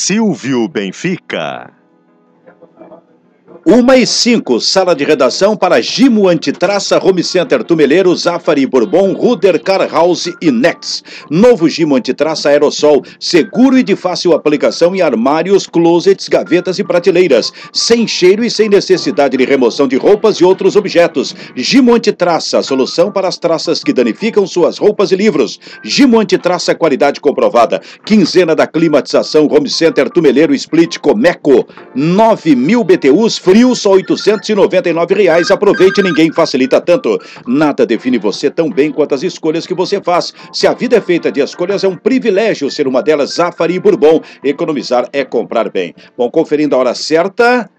Silvio Benfica. 1h05, sala de redação para Gimo Antitraça, Home Center Tumeleiro, Zafari Bourbon, Ruder, Car House e Nex. Novo Gimo Antitraça Aerosol, seguro e de fácil aplicação em armários, closets, gavetas e prateleiras, sem cheiro e sem necessidade de remoção de roupas e outros objetos. Gimo Antitraça, solução para as traças que danificam suas roupas e livros. Gimo Antitraça, qualidade comprovada. Quinzena da climatização, Home Center Tumeleiro, Split Comeco, 9.000 BTUs, frios, só R$ 899. Aproveite, ninguém facilita tanto. Nada define você tão bem quanto as escolhas que você faz. Se a vida é feita de escolhas, é um privilégio ser uma delas. Zafari e Bourbon. Economizar é comprar bem. Bom, conferindo a hora certa,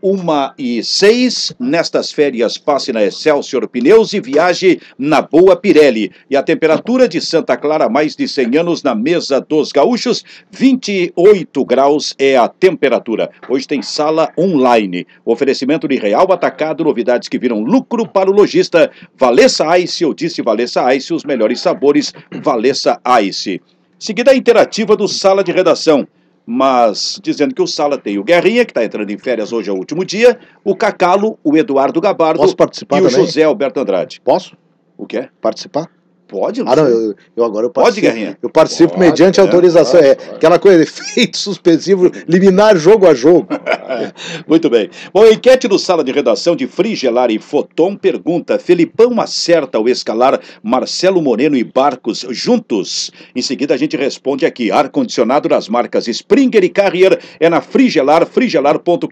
1h06. Nestas férias, passe na Excelsior Pneus e viaje na Boa Pirelli. E a temperatura de Santa Clara, mais de 100 anos, na mesa dos gaúchos, 28 graus é a temperatura. Hoje tem sala online. Oferecimento de Real Atacado, novidades que viram lucro para o lojista. Valessa Ice, eu disse Valessa Ice, os melhores sabores, Valessa Ice. Seguida a interativa do Sala de Redação. Mas dizendo que o Sala tem o Guerrinha, que está entrando em férias hoje é o último dia, o Cacalo, o Eduardo Gabardo. Posso participar e o também? José Alberto Andrade. Posso O quê? participar? Pode, Ah, não, eu agora eu participo. Pode, Guerrinha? Eu participo Pode, mediante autorização. pode. Aquela coisa, efeito suspensivo, liminar jogo a jogo. Muito bem. Bom, a enquete do Sala de Redação de Frigelar e Foton pergunta: Felipão acerta ao escalar Marcelo Moreno e Barcos juntos? Em seguida a gente responde aqui. Ar-condicionado das marcas Springer e Carrier é na Frigelar, frigelar.com.br,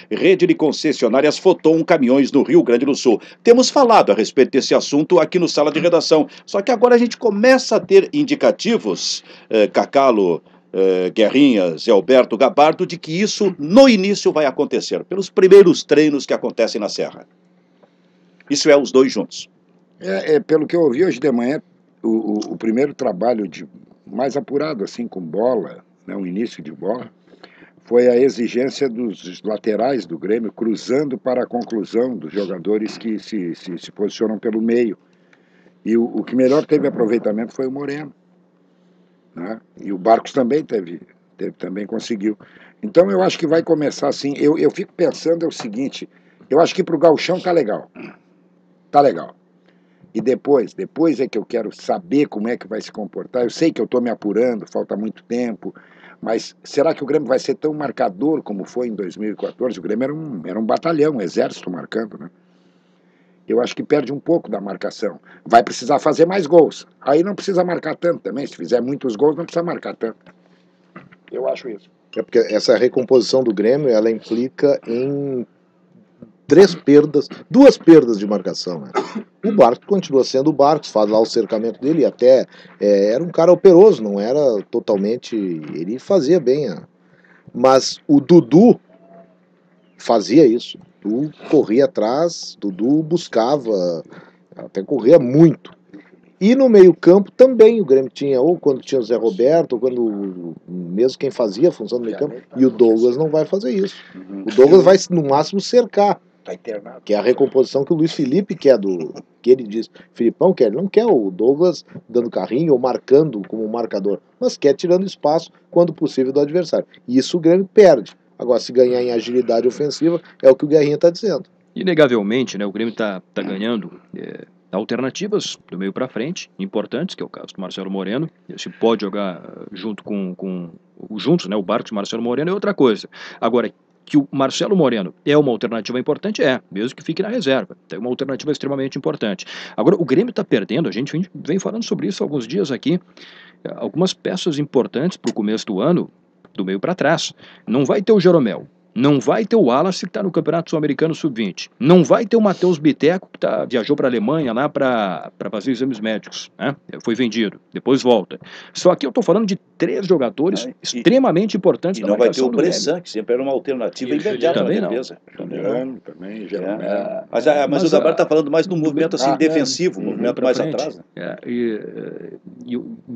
rede de concessionárias Foton Caminhões no Rio Grande do Sul. Temos falado a respeito desse assunto aqui no Sala de Redação. Só que agora a gente começa a ter indicativos, Cacalo, Guerrinha, Zé Alberto Gabardo, de que isso no início vai acontecer, pelos primeiros treinos que acontecem na Serra. Isso é os dois juntos. Pelo que eu ouvi hoje de manhã, o primeiro trabalho mais apurado, assim, com bola, né, o início de bola, foi a exigência dos laterais do Grêmio cruzando para a conclusão dos jogadores que se posicionam pelo meio. E o que melhor teve aproveitamento foi o Moreno, né? E o Barcos também também conseguiu. Então eu acho que vai começar assim. Eu fico pensando o seguinte: eu acho que para o gauchão tá legal. Tá legal. E depois é que eu quero saber como é que vai se comportar. Eu sei que eu estou me apurando, falta muito tempo, mas será que o Grêmio vai ser tão marcador como foi em 2014? O Grêmio era um batalhão, um exército marcando, né? Eu acho que perde um pouco da marcação. Vai precisar fazer mais gols. Aí não precisa marcar tanto também. Se fizer muitos gols, não precisa marcar tanto. Eu acho isso. É porque essa recomposição do Grêmio, ela implica em duas perdas de marcação, né? O Barcos continua sendo o Barcos, faz lá o cercamento dele, e até era um cara operoso, não era totalmente... Ele fazia bem, mas o Dudu fazia isso. Dudu corria atrás, Dudu buscava, até corria muito. E no meio-campo também o Grêmio tinha, ou quando tinha o Zé Roberto, ou quando mesmo quem fazia a função do meio-campo, e o Douglas não vai fazer isso. O Douglas vai, no máximo, cercar, que é a recomposição que o Luiz Felipe quer que ele diz. Filipão quer, ele não quer o Douglas dando carrinho ou marcando como marcador, mas quer tirando espaço, quando possível, do adversário. E isso o Grêmio perde. Agora, se ganhar em agilidade ofensiva, é o que o Guerrinha está dizendo. Inegavelmente, né, o Grêmio está ganhando alternativas do meio para frente, importantes, que é o caso do Marcelo Moreno. Se pode jogar juntos, né, o Barcos e o Marcelo Moreno é outra coisa. Agora, que o Marcelo Moreno é uma alternativa importante, mesmo que fique na reserva. É uma alternativa extremamente importante. Agora, o Grêmio está perdendo, a gente vem falando sobre isso há alguns dias aqui, algumas peças importantes para o começo do ano, do meio para trás. Não vai ter o Jeromel, não vai ter o Wallace, que está no Campeonato Sul-Americano Sub-20, não vai ter o Matheus Biteco, que viajou para a Alemanha lá para fazer exames médicos, né? Foi vendido, depois volta. Só que eu estou falando de 3 jogadores extremamente importantes. E não vai ter o Bressan, que sempre era uma alternativa imediata na defesa. Também, Mas o Gabardo está falando mais no movimento assim, defensivo, movimento mais atrás. Né?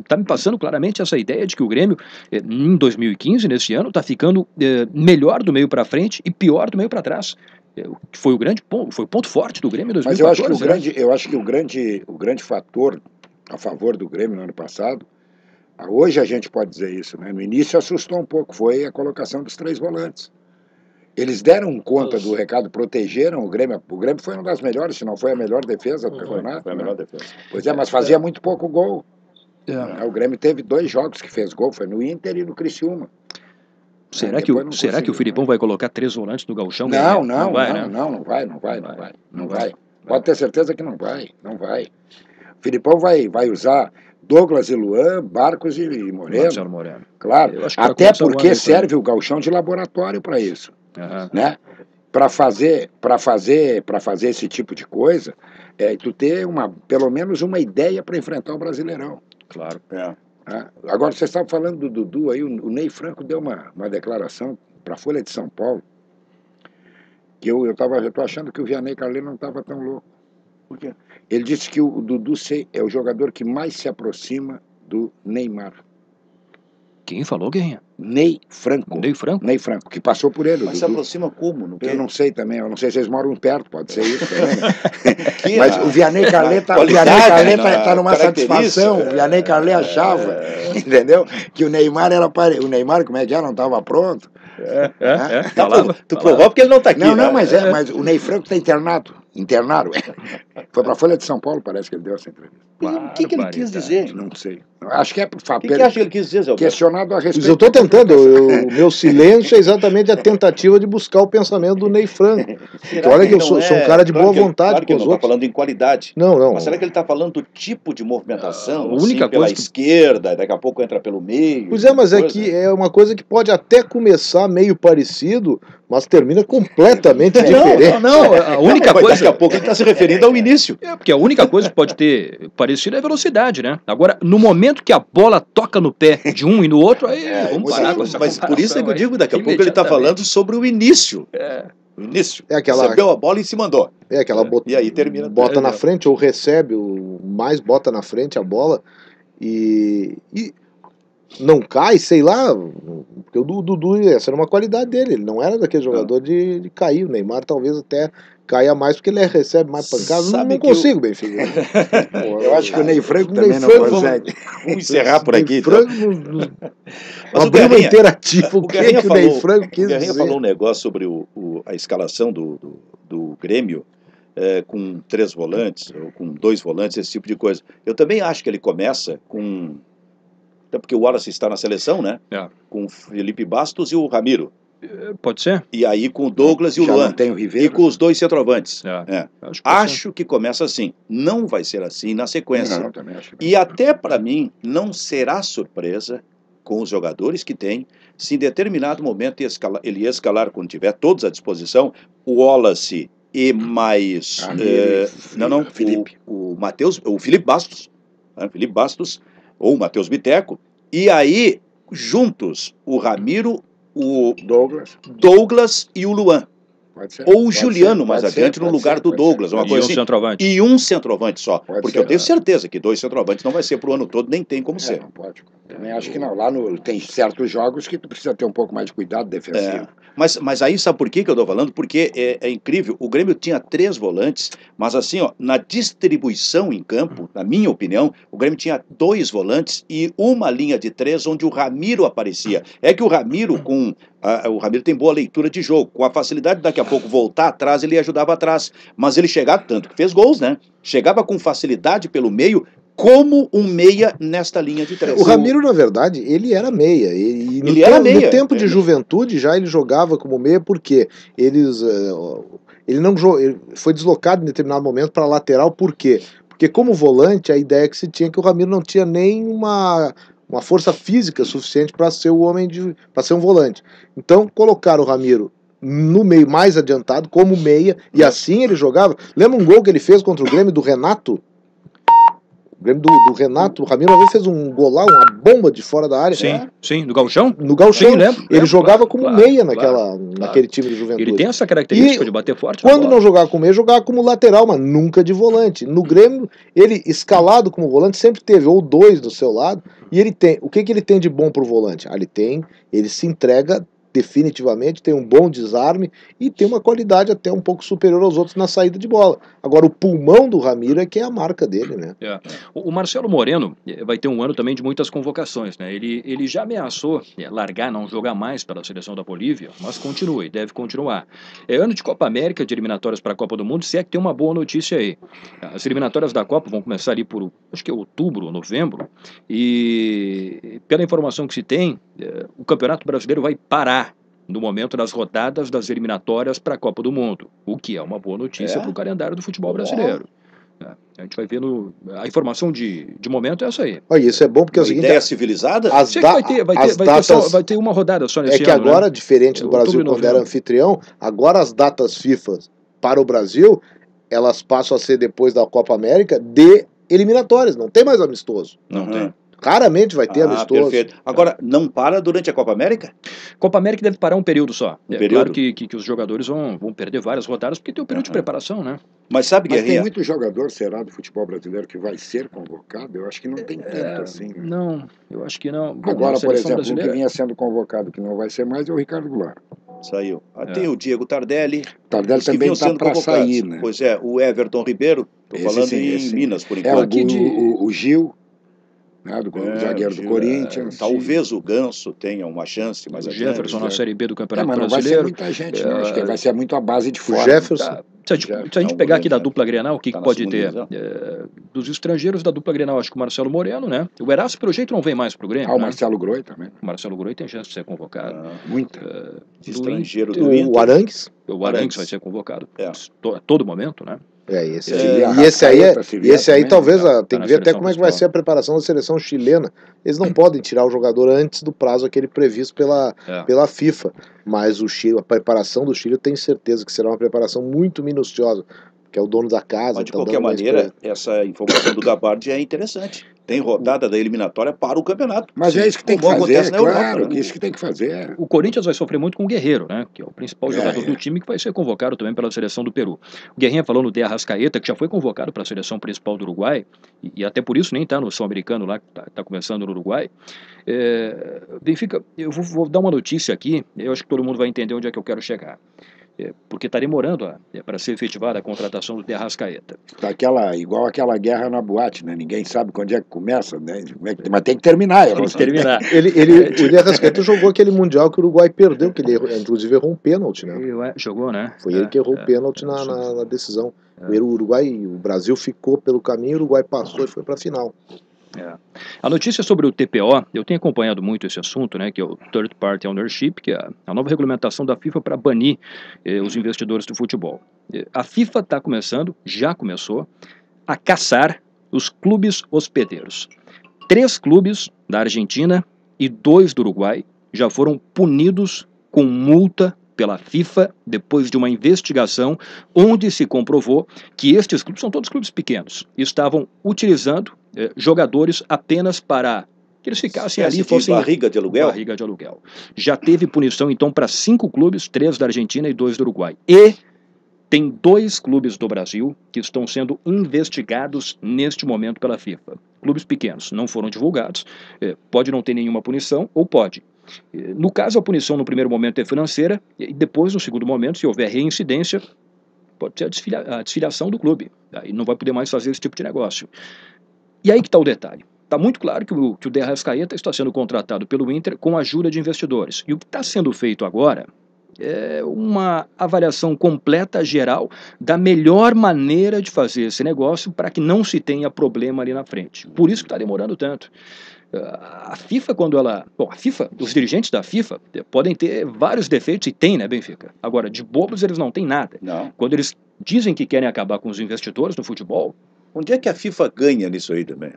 Está me passando claramente essa ideia de que o Grêmio, em 2015, nesse ano, está ficando melhor do meio para frente e pior do meio para trás. Foi o grande ponto, foi o ponto forte do Grêmio em 2014. Mas eu acho que o grande fator a favor do Grêmio no ano passado Hoje a gente pode dizer isso, né? No início assustou um pouco, foi a colocação dos 3 volantes. Eles deram conta do recado, protegeram o Grêmio. O Grêmio foi uma das melhores, se não foi a melhor defesa do campeonato. Foi a melhor defesa. Pois é, mas fazia muito pouco gol. É. O Grêmio teve 2 jogos que fez gol, foi no Inter e no Criciúma. Será Depois não que o conseguiu, Filipão né? vai colocar 3 volantes no gauchão? Não vai, né? Não vai. Pode ter certeza que não vai. O Filipão vai usar Douglas e Luan, Barcos e Moreno. Marcelo Moreno. Claro, Eu acho que vai até começar o porque ano serve o gauchão de laboratório para isso, Aham. né? Para fazer esse tipo de coisa, tu ter pelo menos uma ideia para enfrentar o Brasileirão. Claro. Né? Agora, você estava falando do Dudu aí, o Ney Franco deu uma declaração para a Folha de São Paulo, que eu tô achando que o Vianney Carlet não estava tão louco. Por quê? Ele disse que o Dudu é o jogador que mais se aproxima do Neymar. Quem falou, Guerrinha? Ney Franco. Ney Franco? Ney Franco, que passou por ele. Mas se aproxima como? No Eu não sei também, eu não sei se eles moram perto, pode ser isso também. Que Mas o Vianney Carlet tá numa satisfação. O Vianney Carlet achava, entendeu? Que o Neymar o Neymar, como é que é? Não estava pronto. Tu provou porque ele não está aqui. Não, né? mas o Ney Franco está internado. Foi para a Folha de São Paulo, parece que ele deu essa entrevista. O que ele quis dizer? Não sei. Acho que é para O que acha que ele quis dizer, Zé Alberto? questionado a respeito. Mas eu estou tentando, o meu silêncio é exatamente a tentativa de buscar o pensamento do Ney Franco. Porque olha que eu sou um cara de boa vontade claro que com ele os não está outros. falando em qualidade. Não. Mas será que ele está falando do tipo de movimentação? A única assim, pela coisa que- esquerda, daqui a pouco entra pelo meio. Pois é, mas é coisa. que é uma coisa que pode até começar meio parecido, mas termina completamente diferente. Não, a única Mas coisa... daqui a pouco ele está se referindo ao início. Porque a única coisa que pode ter parecido é a velocidade, né? Agora, no momento que a bola toca no pé de um e no outro, aí vamos parar com essa Mas por isso é que eu digo, daqui a pouco ele está imediatamente. falando sobre o início. O início. É aquela- Recebeu a bola e se mandou. É aquela E aí termina. bota na frente ou recebe, o mais bota na frente a bola e não cai, sei lá, porque o Dudu, essa era uma qualidade dele, ele não era daquele jogador de cair, o Neymar talvez até caia mais porque ele recebe mais pancada, Sabe não que consigo, Benfica. Eu acho que o Ney Franco O também Ney não Franco, consegue. Vamos encerrar por aqui. Então. Franco, Mas uma prima interativa, o o que Guerrinha que o Ney falou- Franco O quis Guerrinha dizer? falou um negócio sobre a escalação do Grêmio com 3 volantes, ou com 2 volantes, esse tipo de coisa. Eu também acho que ele começa com... Até porque o Wallace está na seleção, né? É. Com o Felipe Bastos e o Ramiro. Pode ser? E aí com o Douglas e o Já Luan. não tem o E Ribeiro. com os 2 centroavantes. Acho que pode ser. Acho que começa assim. Não vai ser assim na sequência. Não, também acho que E até para mim, não será surpresa com os jogadores que tem, se em determinado momento ele escalar, quando tiver todos à disposição, o Wallace e mais... Felipe. O Matheus, o Felipe Bastos, né, Felipe Bastos, ou o Matheus Biteco, e aí, juntos, o Ramiro, o Douglas e o Luan. Pode ser. Ou o Pode Juliano ser, mais pode adiante ser, no pode lugar ser, do pode Douglas, ser. uma E coisa um assim. centroavante. E um centroavante só. Pode Porque ser, eu tenho né? certeza que 2 centroavantes não vai ser pro ano todo, nem tem como ser. Não pode. Também acho que não. Lá tem certos jogos que tu precisa ter um pouco mais de cuidado defensivo. Mas aí sabe por que eu estou falando? Porque é incrível. O Grêmio tinha 3 volantes, mas assim, ó, na distribuição em campo, na minha opinião, o Grêmio tinha 2 volantes e uma linha de 3 onde o Ramiro aparecia. É que o Ramiro o Ramiro tem boa leitura de jogo. Com a facilidade de daqui a pouco voltar atrás, ele ajudava atrás. Mas ele chegava, tanto que fez gols, né? Chegava com facilidade pelo meio, como um meia nesta linha de 3. O Ramiro, na verdade, ele era meia. Ele era meia. No tempo de juventude já ele jogava como meia porque ele foi deslocado em determinado momento para lateral. Por quê? Porque como volante, a ideia que se tinha é que o Ramiro não tinha nem uma força física suficiente para ser para ser um volante. Então colocaram o Ramiro no meio mais adiantado como meia e assim ele jogava. Lembra um gol que ele fez contra o Grêmio do Renato? O Grêmio do Renato, o Ramiro uma vez fez um golão, uma bomba de fora da área. Sim, do gauchão? No gauchão. Sim, lembro, Ele jogava claro, como claro, meia claro. naquele time de juventude. Ele tem essa característica E de bater forte na quando bola. não jogava como meia, jogava como lateral, mas nunca de volante. No Grêmio, ele escalado como volante sempre teve ou 2 do seu lado. E ele tem, o que ele tem de bom pro volante? Ele se entrega definitivamente, tem um bom desarme e tem uma qualidade até um pouco superior aos outros na saída de bola. Agora, o pulmão do Ramiro é que é a marca dele, né? O Marcelo Moreno vai ter um ano também de muitas convocações, né? Ele já ameaçou largar, não jogar mais pela seleção da Bolívia, mas continua e deve continuar. É ano de Copa América, de eliminatórias para a Copa do Mundo, se é que tem uma boa notícia aí. As eliminatórias da Copa vão começar ali por, acho que é outubro, novembro, e pela informação que se tem, o Campeonato Brasileiro vai parar no momento das rodadas das eliminatórias para a Copa do Mundo, o que é uma boa notícia para o calendário do futebol brasileiro. A gente vai ver a informação de momento é essa aí. Olha, isso é bom porque é o seguinte... Ideia civilizada? Vai ter uma rodada só nesse ano. É que agora, né? diferente do Brasil quando era anfitrião, agora as datas FIFA para o Brasil, elas passam a ser depois da Copa América de eliminatórias, não tem mais amistoso. Não tem. Raramente vai ter amistoso. Perfeito. Agora, não para durante a Copa América? Copa América deve parar um período só. Período? Claro que os jogadores vão perder várias rodadas, porque tem um período de preparação, né? Mas sabe, Mas Guerrinha? tem muito jogador, será, do futebol brasileiro que vai ser convocado? Eu acho que não tem tanto assim. Não, eu acho que não. Agora, por exemplo, o que vinha sendo convocado, que não vai ser mais, é o Ricardo Goulart. Saiu. Tem o Diego Tardelli. Tardelli também está para sair, né? Pois é, o Everton Ribeiro, estou falando em Minas, por enquanto. O Gil, né, do zagueiro do Corinthians. Talvez o Ganso tenha uma chance, mas o Jefferson na Série B do Campeonato mas não Brasileiro. Vai ser muita gente, não. Acho que vai ser muito a base de fora. O Jefferson. Se a gente pegar aqui da dupla Grenal, o que pode ter? Dos estrangeiros da dupla Grenal, acho que o Marcelo Moreno, né? O Eraso, pelo jeito, não vem mais pro Grêmio. O Marcelo Groi também. O Marcelo Groi tem chance de ser convocado. Muita. Estrangeiro do Inter. O Arangues. O Arangues vai ser convocado a todo momento, né? Esse aí talvez tem que ver até como é que vai ser a preparação da seleção chilena. Eles não podem tirar o jogador antes do prazo aquele previsto pela FIFA. Mas o Chile, a preparação do Chile, eu tenho certeza que será uma preparação muito minuciosa, que é o dono da casa. Mas de qualquer maneira, essa informação do Gabardi é interessante. Tem rodada da eliminatória para o campeonato. Mas é isso que tem que fazer, claro, isso que tem que fazer. O Corinthians vai sofrer muito com o Guerreiro, né? Que é o principal jogador do time, que vai ser convocado também pela seleção do Peru. O Guerrinha falou no De Arrascaeta, que já foi convocado para a seleção principal do Uruguai, e até por isso nem está no Sul-Americano lá, que está começando no Uruguai. Benfica, eu vou dar uma notícia aqui, eu acho que todo mundo vai entender onde é que eu quero chegar. Porque está demorando para ser efetivada a contratação do De Arrascaeta. Tá igual aquela guerra na boate, né? Ninguém sabe quando é que começa, né? Mas tem que terminar. Tem que terminar. O De Arrascaeta jogou aquele Mundial que o Uruguai perdeu, que ele inclusive errou um pênalti, né? Jogou, né? Foi ele que errou o pênalti na decisão. O Brasil ficou pelo caminho, o Uruguai passou e foi para a final. A notícia sobre o TPO, eu tenho acompanhado muito esse assunto, né, que é o Third Party Ownership, que é a nova regulamentação da FIFA para banir os investidores do futebol. A FIFA já começou, a caçar os clubes hospedeiros. 3 clubes da Argentina e 2 do Uruguai já foram punidos com multa pela FIFA depois de uma investigação onde se comprovou que estes clubes, são todos clubes pequenos, estavam utilizando jogadores apenas para que eles ficassem ali, fossem barriga de aluguel. Já teve punição então para 5 clubes, 3 da Argentina e 2 do Uruguai. E tem 2 clubes do Brasil que estão sendo investigados neste momento pela FIFA. Clubes pequenos, não foram divulgados, pode não ter nenhuma punição ou pode. No caso, a punição no primeiro momento é financeira e depois, no segundo momento, se houver reincidência, pode ser a desfiliação do clube. Aí não vai poder mais fazer esse tipo de negócio. E aí que está o detalhe. Está muito claro que o De Arrascaeta está sendo contratado pelo Inter com a ajuda de investidores. E o que está sendo feito agora é uma avaliação completa, geral, da melhor maneira de fazer esse negócio para que não se tenha problema ali na frente. Por isso que está demorando tanto. A FIFA, os dirigentes da FIFA podem ter vários defeitos, e tem, né, Benfica? Agora, de bobos eles não têm nada. Não. Quando eles dizem que querem acabar com os investidores no futebol... Onde é que a FIFA ganha nisso aí também?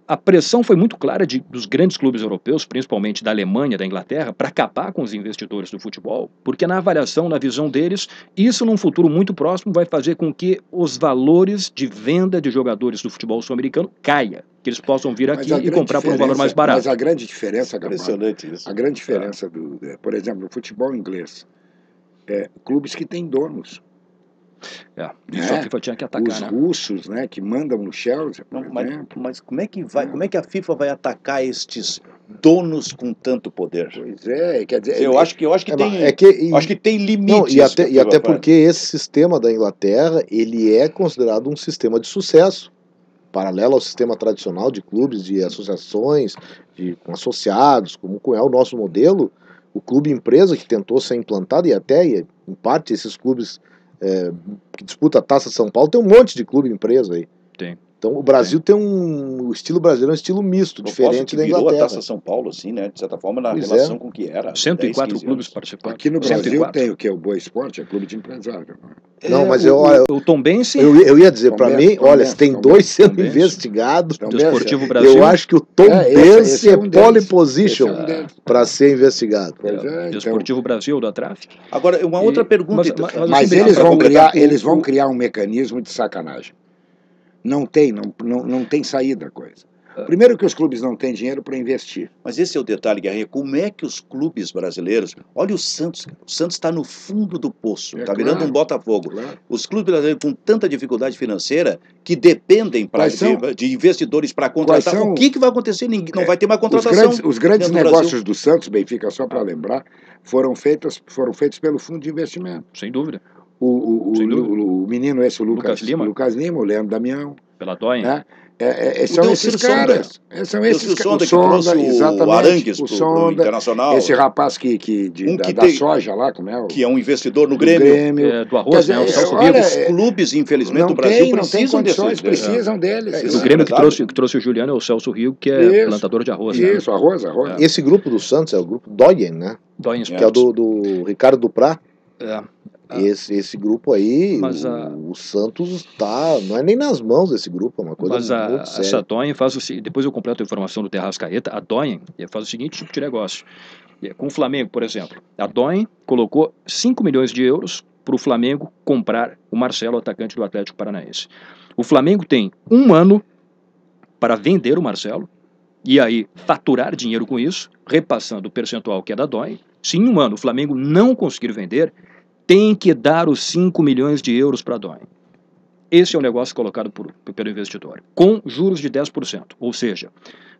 A pressão foi muito clara dos grandes clubes europeus, principalmente da Alemanha, da Inglaterra, para acabar com os investidores do futebol, porque na avaliação, na visão deles, isso num futuro muito próximo vai fazer com que os valores de venda de jogadores do futebol sul-americano caia, que eles possam vir aqui e comprar por um valor mais barato. Mas a grande diferença, Gabriel, impressionante isso. A grande diferença, por exemplo, do futebol inglês, clubes que têm donos. Isso a FIFA tinha que atacar, Os né? russos, né, que mandam no Chelsea, por Não, exemplo. mas como é que a FIFA vai atacar estes donos com tanto poder? Pois é, quer dizer... Eu acho que acho que tem limites. Não, e até porque esse sistema da Inglaterra, ele é considerado um sistema de sucesso, paralelo ao sistema tradicional de clubes, de associações, com associados, como é o nosso modelo. O clube empresa que tentou ser implantado, e até, em parte, esses clubes que disputam a Taça São Paulo, tem um monte de clube empresa aí. Tem. Então o Brasil tem o estilo brasileiro é um estilo misto, diferente da virou Inglaterra. a Taça São Paulo, assim, né? De certa forma, na Pois relação com o que era. 104 10, 15 clubes anos. participantes. Aqui no Brasil 104. tem o que? O Boa Esporte, é clube de empresário. Não, mas o Tombense, eu ia dizer, para mim, olha, se tem dois sendo Tombense. investigados, do Esportivo Brasil. eu acho que o Tombense esse é um deles. pole position Esse é um deles. para ser investigado. Pois é, do então... Esportivo Brasil, da Traffic. Agora, uma outra pergunta. Mas assim, eles vão criar um mecanismo de sacanagem. Não tem saída a coisa. Primeiro que os clubes não têm dinheiro para investir. Mas esse é o detalhe, Guerrinha. Como é que os clubes brasileiros... Olha o Santos. O Santos está no fundo do poço. Está virando um Botafogo. Claro. Os clubes brasileiros com tanta dificuldade financeira que dependem de investidores para contratar. O que vai acontecer? Não vai ter mais contratação. Os grandes dentro do negócios Brasil. do Santos, Benfica, só para lembrar, foram feitos pelo fundo de investimento. Sem dúvida. O menino esse, o Lucas Lima, o Leandro Damião. Pela Doyen. Né? São esses caras. São esses caras. O Sonda, exatamente. O Arangues, o Sonda, Internacional. Esse rapaz da soja lá, como é? Que é um investidor no Grêmio. Do arroz, né? O Celso Rigo. Os clubes, infelizmente, do Brasil precisam desses. Precisam deles. O Grêmio que trouxe o Juliano é o Celso Rigo, que é plantador de arroz. Isso, né? arroz. Esse grupo do Santos é o grupo Doyen, né? Doyen que é o do Ricardo Duprá. Esse grupo aí, o Santos está, não é nem nas mãos desse grupo, é uma coisa muito séria. Mas essa Doyen faz o seguinte, depois eu completo a informação do Terrascaeta, a Doyen faz o seguinte tipo de negócio. Com o Flamengo, por exemplo, a Doyen colocou 5 milhões de euros para o Flamengo comprar o Marcelo, atacante do Atlético Paranaense. O Flamengo tem 1 ano para vender o Marcelo e aí faturar dinheiro com isso, repassando o percentual que é da Doyen. Se em 1 ano o Flamengo não conseguir vender, tem que dar os 5 milhões de euros para a Doyen. Esse é o negócio colocado pelo investidor, com juros de 10%. Ou seja,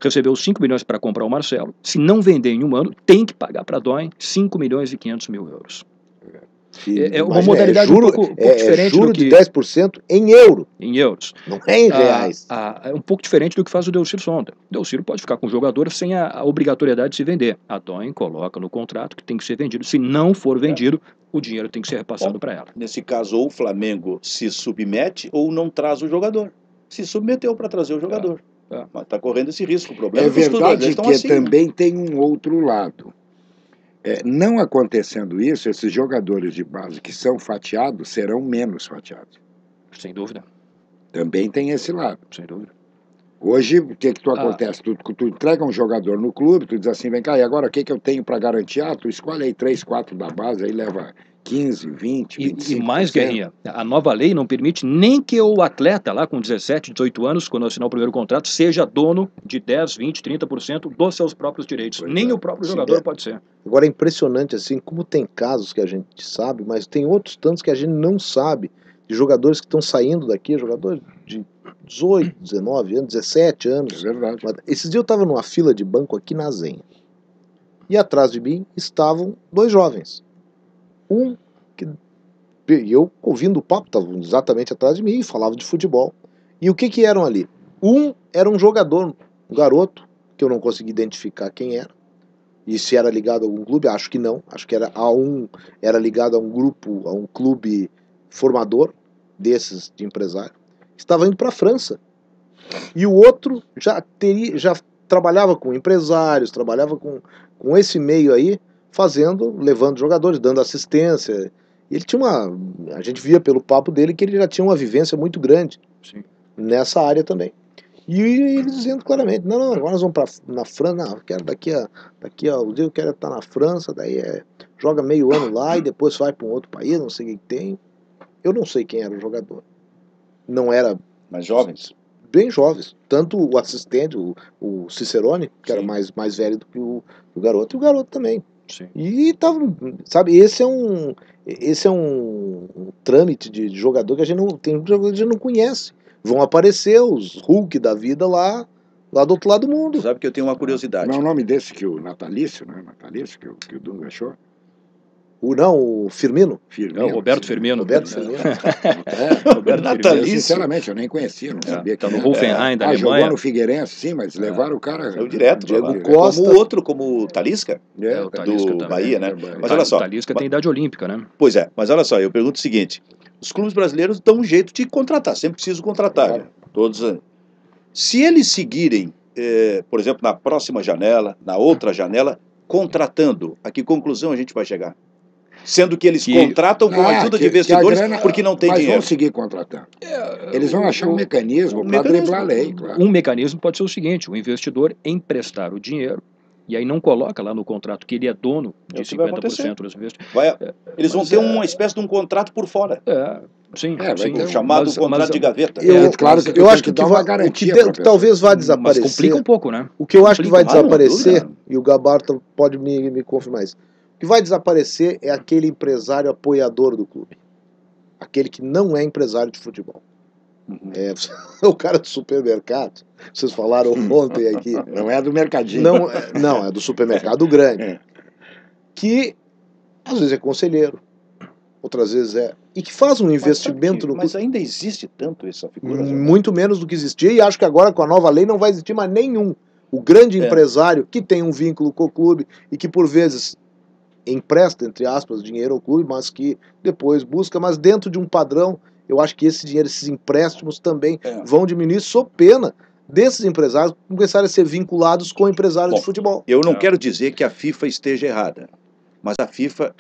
recebeu 5 milhões para comprar o Marcelo, se não vender em 1 ano, tem que pagar para a Doyen 5 milhões e 500 mil euros. É uma modalidade um pouco diferente juro do que... de 10% em euro. Em euros. Não é em reais. É um pouco diferente do que faz o Delcir Sonda. O Delcir pode ficar com o jogador sem a obrigatoriedade de se vender. A Doyen coloca no contrato que tem que ser vendido. Se não for vendido, o dinheiro tem que ser repassado para ela. Nesse caso, ou o Flamengo se submete ou não traz o jogador. Se submeteu para trazer o jogador. Mas está correndo esse risco. O problema é verdade que assim, também tem um outro lado. Não acontecendo isso, esses jogadores de base que são fatiados serão menos fatiados. Sem dúvida. Também tem esse lado. Sem dúvida. Hoje, o que tu acontece? Tu entrega um jogador no clube, tu diz assim, vem cá, e agora o que eu tenho para garantir? Tu escolhe aí 3, 4 da base, aí leva 15, 20, 25%. E mais, Guerrinha, a nova lei não permite nem que o atleta lá com 17, 18 anos, quando assinar o primeiro contrato, seja dono de 10, 20, 30% dos seus próprios direitos. Nem o próprio jogador pode ser. Agora é impressionante assim, como tem casos que a gente sabe, mas tem outros tantos que a gente não sabe, de jogadores que estão saindo daqui, jogadores de 18, 19 anos, 17 anos. É verdade. Esses dias eu estava numa fila de banco aqui na Zenha. E atrás de mim estavam 2 jovens. E eu ouvindo o papo, estavam exatamente atrás de mim e falavam de futebol. E o que eram ali? Era um jogador, um garoto, que eu não consegui identificar quem era. E se era ligado a algum clube, acho que não. Acho que era ligado a um grupo, a um clube formador desses de empresário. Estava indo para a França. E o outro já trabalhava com empresários, trabalhava com esse meio aí, levando jogadores, dando assistência. Ele tinha a gente via pelo papo dele que ele já tinha uma vivência muito grande. Sim. Nessa área também. E ele dizendo claramente, não, agora nós vamos na França, não, eu quero daqui a o dia eu quero estar na França, daí joga meio ano lá e depois vai para um outro país, não sei o que tem. Eu não sei quem era o jogador. Não era... Mas jovens? Bem jovens. Tanto o assistente, o Cicerone, que era mais velho do que o garoto, e o garoto também. Sim. E tava, sabe, esse é um trâmite de jogador que a gente não tem, jogador que a gente não conhece. Vão aparecer os Hulk da vida lá do outro lado do mundo. Sabe que eu tenho uma curiosidade. Não é o nome desse que o Natalício, né? Natalício, que o Dunga achou? O Firmino. Firmino. É o Roberto sim. Firmino. Roberto Firmino. Roberto Natalício. Eu, sinceramente, eu nem conhecia, não sabia Tá que no era. Hoffenheim da Jogou Alemanha. no Figueirense, sim, mas levaram o cara... Saiu direto pra Diego lá. Costa. Como o outro, como o Talisca, O Talisca do também. Bahia, né? Bahia. Mas olha só. O Talisca tem idade olímpica, né? Pois é, mas olha só, eu pergunto o seguinte: os clubes brasileiros dão um jeito de contratar, sempre precisam contratar, Claro. né? Todos. Se eles seguirem, por exemplo, na próxima janela, na outra janela, contratando, a que conclusão a gente vai chegar? Sendo que eles contratam com a ajuda de investidores porque não tem mas dinheiro. vão seguir contratando. Eles vão achar um mecanismo para driblar a lei, claro. Um mecanismo pode ser o seguinte: o investidor emprestar o dinheiro e aí não coloca lá no contrato que ele é dono de 50% dos investimentos. Eles vão ter uma espécie de um contrato por fora. Sim, vai sim. ter O chamado contrato de gaveta. Claro que eu acho que dá o uma que garantia talvez vá Mas desaparecer. complica um pouco, né? O que eu acho que vai Complica, não, desaparecer, dúvida. e o Gabarta pode me confirmar isso, o que vai desaparecer é aquele empresário apoiador do clube. Aquele que não é empresário de futebol. É o cara do supermercado. Vocês falaram ontem aqui. Não é do mercadinho. Não, é do supermercado grande. É. Que às vezes é conselheiro, outras vezes é. E que faz um investimento no clube. Mas ainda existe tanto essa figura? Muito menos do que existia, e acho que agora com a nova lei não vai existir mais nenhum. O grande empresário que tem um vínculo com o clube e que por vezes empresta, entre aspas, dinheiro ao clube, mas que depois busca, mas dentro de um padrão, eu acho que esse dinheiro, esses empréstimos também vão diminuir, sob pena desses empresários começarem a ser vinculados com empresários de futebol. Eu não quero dizer que a FIFA esteja errada, mas a FIFA,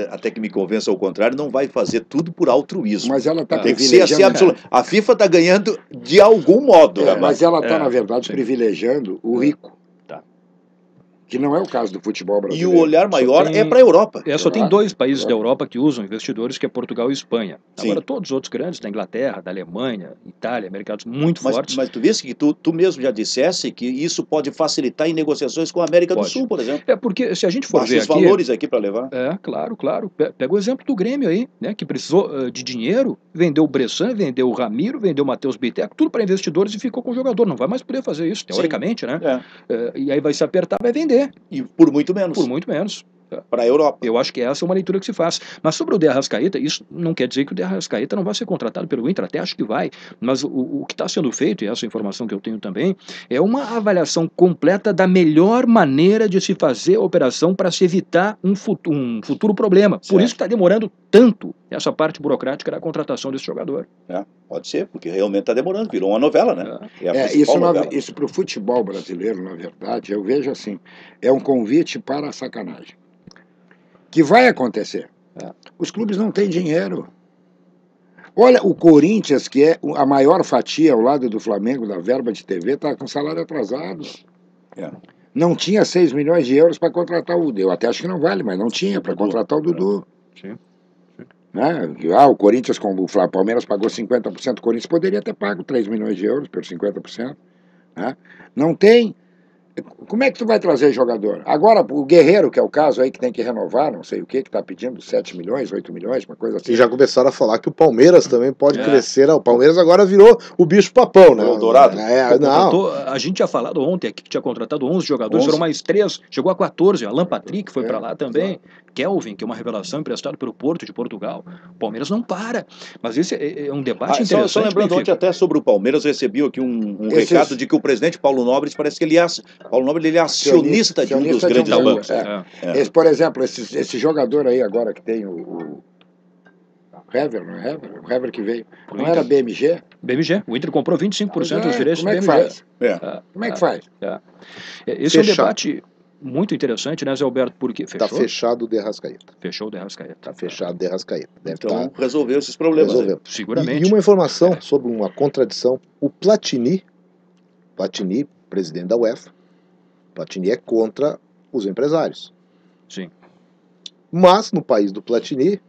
até que me convença ao contrário, não vai fazer tudo por altruísmo. Mas ela está Tem que ser assim, absoluto. A FIFA está ganhando de algum modo. Mas ela está, na verdade, privilegiando o rico. Que não é o caso do futebol E brasileiro. o olhar maior é para a Europa. Só tem dois países da Europa que usam investidores, que é Portugal e Espanha. Sim. Agora, todos os outros grandes, da Inglaterra, da Alemanha, Itália, mercados muito fortes. Mas tu vês que tu mesmo já dissesse que isso pode facilitar em negociações com a América do Sul, por exemplo. Porque se a gente for ver os valores aqui para levar. Claro. Pega o exemplo do Grêmio aí, né, que precisou de dinheiro, vendeu o Bressan, vendeu o Ramiro, vendeu o Matheus Bittencourt, tudo para investidores e ficou com o jogador. Não vai mais poder fazer isso, teoricamente, né? E aí vai se apertar, vai vender. E por muito menos. Por muito menos. Para a Europa. Eu acho que essa é uma leitura que se faz. Mas sobre o De Arrascaeta, isso não quer dizer que o De Arrascaeta não vai ser contratado pelo Inter, até acho que vai. Mas o que está sendo feito, e essa informação que eu tenho também, é uma avaliação completa da melhor maneira de se fazer a operação para se evitar um futuro problema. Certo. Por isso que está demorando tanto essa parte burocrática da contratação desse jogador. Pode ser, porque realmente está demorando, virou uma novela, né? Isso para o futebol brasileiro, na verdade, eu vejo assim, é um convite para a sacanagem. Que vai acontecer. Os clubes não têm dinheiro. Olha, o Corinthians, que é a maior fatia ao lado do Flamengo da verba de TV, está com salário atrasado. Não tinha 6 milhões de euros para contratar o... Eu até acho que não vale, mas não tinha para contratar o Dudu. Sim. Né? O Corinthians, como o Palmeiras pagou 50%, o Corinthians poderia ter pago 3 milhões de euros por 50%. Né? Não tem. Como é que tu vai trazer jogador? Agora, o Guerreiro, que é o caso aí, que tem que renovar, não sei o que está pedindo 7 milhões, 8 milhões, uma coisa assim. E já começaram a falar que o Palmeiras também pode crescer. O Palmeiras agora virou o bicho-papão, né? O Dourado. A gente tinha falado ontem aqui que tinha contratado 11 jogadores, foram mais 3, chegou a 14. Alan Patrick foi para lá também. Kelvin, que é uma revelação emprestada pelo Porto de Portugal. O Palmeiras não para. Mas esse é um debate interessante. Só lembrando, ontem até sobre o Palmeiras, recebi aqui um recado de que o presidente Paulo Nobre parece que ele é acionista de um dos grandes bancos. Por exemplo, esse jogador aí agora que tem o Hever, não é Hever? O Hever que veio. Não era BMG? BMG. O Inter comprou 25% dos direitos do BMG. Como é que faz? Esse é um debate muito interessante, né, Zé Alberto? Porque está fechado o De Arrascaeta. Fechou o De Arrascaeta. Está fechado o De Arrascaeta. Então resolveu esses problemas. Seguramente. E uma informação sobre uma contradição. O Platini, presidente da UEFA, Platini é contra os empresários. Sim. Mas no país do Platini,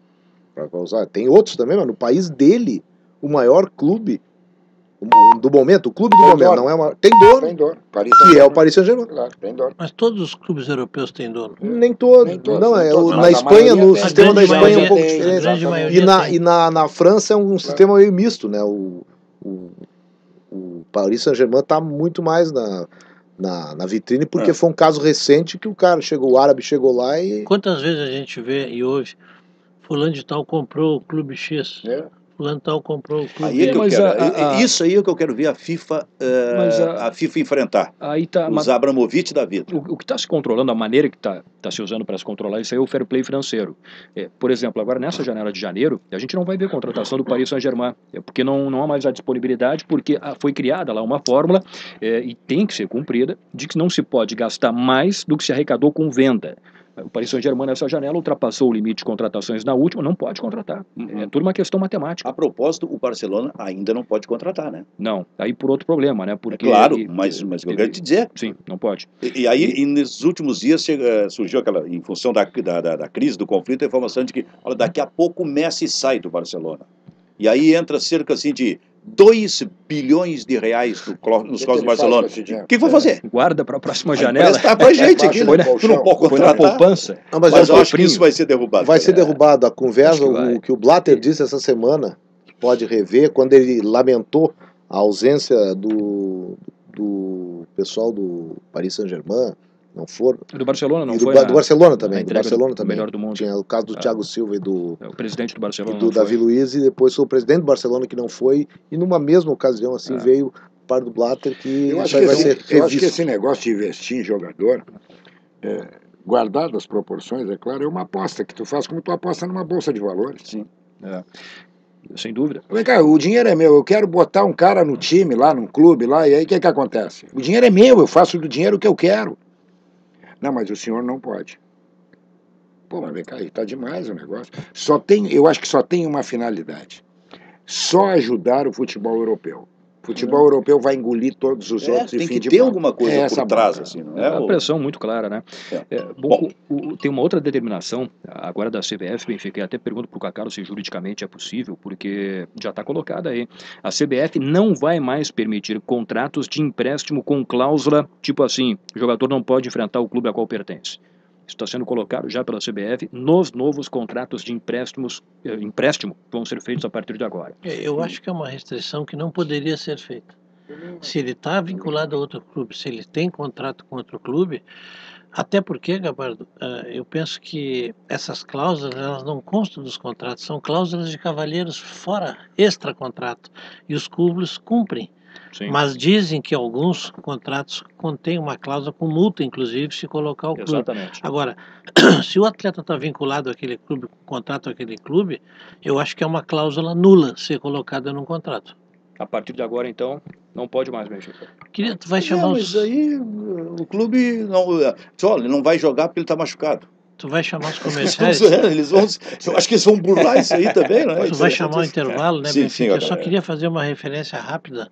tem outros também, mas no país dele, o maior clube, do momento, o clube do Tem momento, dono. não é uma... Tem dono, Tem dono. Paris que é o Saint-Germain. Paris Saint-Germain. Claro, tem dono. Mas todos os clubes europeus têm dono. Nem todos. Nem todos, Não, nem é todos, na mas a Espanha, maioria no tem. sistema A da grande Espanha é um maioria pouco tem, diferente. a grande Exatamente. maioria Na França é um sistema meio misto, né? O Paris Saint-Germain está muito mais na vitrine, porque foi um caso recente que o árabe chegou lá e... Quantas vezes a gente vê e ouve, fulano de tal comprou o clube X, É. fulano de tal comprou o clube Aí é que eu Mas quero, isso aí é que eu quero ver a FIFA, Mas a FIFA enfrentar. Aí tá, Os Abramovich da vida. o que está se controlando, a maneira que está se usando para se controlar isso aí é o fair play financeiro. Por exemplo, agora nessa janela de janeiro, a gente não vai ver contratação do Paris Saint-Germain, porque não há mais a disponibilidade, porque foi criada lá uma fórmula, e tem que ser cumprida, de que não se pode gastar mais do que se arrecadou com venda. O Paris Saint-Germain nessa janela ultrapassou o limite de contratações na última, não pode contratar. É tudo uma questão matemática. A propósito, o Barcelona ainda não pode contratar, né? Não, aí por outro problema, né? Porque, Claro, mas eu quero te dizer. Sim, não pode. E aí, e nos últimos dias, surgiu aquela, em função da crise, do conflito, a informação de que, olha, daqui a pouco o Messi sai do Barcelona. E aí entra cerca assim, de 2 bilhões de reais nos cofres do Barcelona. O que vai fazer? Guarda para a próxima Vai janela. emprestar pra gente aqui, Foi né? na- Tu não pode Foi na contratar. poupança. Não, Mas eu acho que Cofrinho. isso vai ser derrubado. Vai ser derrubado. A conversa, Acho que vai. o que o Blatter disse essa semana, que pode rever, quando ele lamentou a ausência do pessoal do Paris Saint-Germain, não foram. Do Barcelona não E do, foi. do Barcelona na também. Do entrega Barcelona do também. melhor do mundo. Tinha o caso do Thiago Silva e do O presidente do Barcelona. do não foi. Davi Luiz, e depois foi o presidente do Barcelona que não foi, e numa mesma ocasião assim veio o par do Blatter que Eu isso acho aí que, vai ser eu acho que revisto. esse negócio de investir em jogador, guardado as proporções, é claro, é uma aposta que tu faz como tu aposta numa bolsa de valores. Sim. Sem dúvida. Vem cá, o dinheiro é meu, eu quero botar um cara no time lá, num clube lá, e aí o que acontece? O dinheiro é meu, eu faço do dinheiro o que eu quero. Não, mas o senhor não pode. Pô, mas vem cá, aí tá demais o negócio. Eu acho que só tem uma finalidade. Só ajudar o futebol europeu. O futebol europeu vai engolir todos os outros e Tem fim que de ter papo. alguma coisa essa por trás, boca. assim, não É é? uma pressão muito clara, né? Bom. Tem uma outra determinação agora da CBF, Benfica, e até pergunto para o Cacaro se juridicamente é possível, porque já está colocada aí. A CBF não vai mais permitir contratos de empréstimo com cláusula, tipo assim, o jogador não pode enfrentar o clube a qual pertence. Isso está sendo colocado já pela CBF nos novos contratos de empréstimo que vão ser feitos a partir de agora. Eu acho que é uma restrição que não poderia ser feita. Se ele está vinculado a outro clube, se ele tem contrato com outro clube, até porque, Gabardo, eu penso que essas cláusulas elas não constam dos contratos, são cláusulas de cavalheiros fora, extra-contrato, e os clubes cumprem. Sim. Mas dizem que alguns contratos contêm uma cláusula com multa, inclusive, se colocar o clube. Exatamente. Agora, se o atleta está vinculado àquele clube, contrato àquele clube, eu acho que é uma cláusula nula ser colocada num contrato. A partir de agora, então, não pode mais, Benfica. Queria, tu vai chamar mas os, aí o clube ele não vai jogar porque ele está machucado. tu vai chamar os comerciais. Eu acho que eles vão burlar isso aí também, né? Tu vai chamar o intervalo, né, Sim, Benfica? sim, Eu só queria fazer uma referência rápida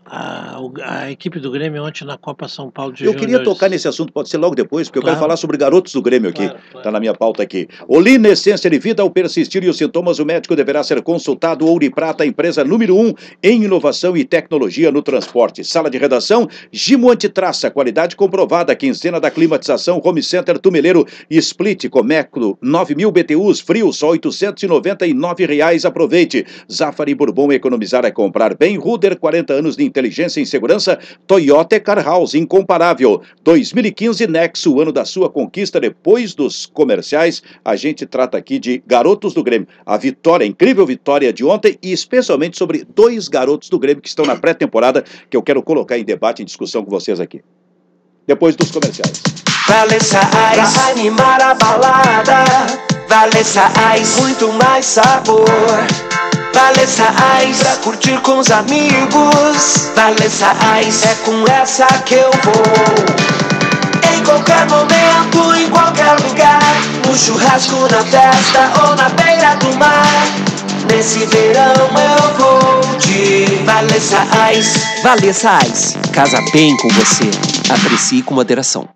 a equipe do Grêmio ontem na Copa São Paulo de Eu queria Júniores. tocar nesse assunto, pode ser logo depois, porque eu Claro. quero falar sobre garotos do Grêmio aqui. Claro, claro. Está na minha pauta aqui. Olina Essência de Vida, ao persistir os sintomas, o médico deverá ser consultado. Ouro e Prata, empresa número 1 em inovação e tecnologia no transporte. Sala de redação, Gimo Antitraça, qualidade comprovada. Quinzena da climatização, Home Center Tumeleiro e Split, Comeco, 9.000 BTUs, frio, só R$ 899. Aproveite. Zafari Bourbon, economizar é comprar bem. Ruder, 40 anos de inteligência e segurança. Toyota Car House, incomparável. 2015, Nexo, ano da sua conquista. Depois dos comerciais, a gente trata aqui de garotos do Grêmio. A vitória, a incrível vitória de ontem, e especialmente sobre 2 garotos do Grêmio que estão na pré-temporada, que eu quero colocar em debate, em discussão com vocês aqui. Depois dos comerciais. Valessa Ice, pra animar a balada. Valessa Ice, muito mais sabor. Valessa Ice, pra curtir com os amigos. Valessa Ice, é com essa que eu vou. Em qualquer momento, em qualquer lugar. No churrasco, na festa ou na beira do mar. Nesse verão eu vou de Valessa Ice. Valessa Ice, casa bem com você. Aprecie com moderação.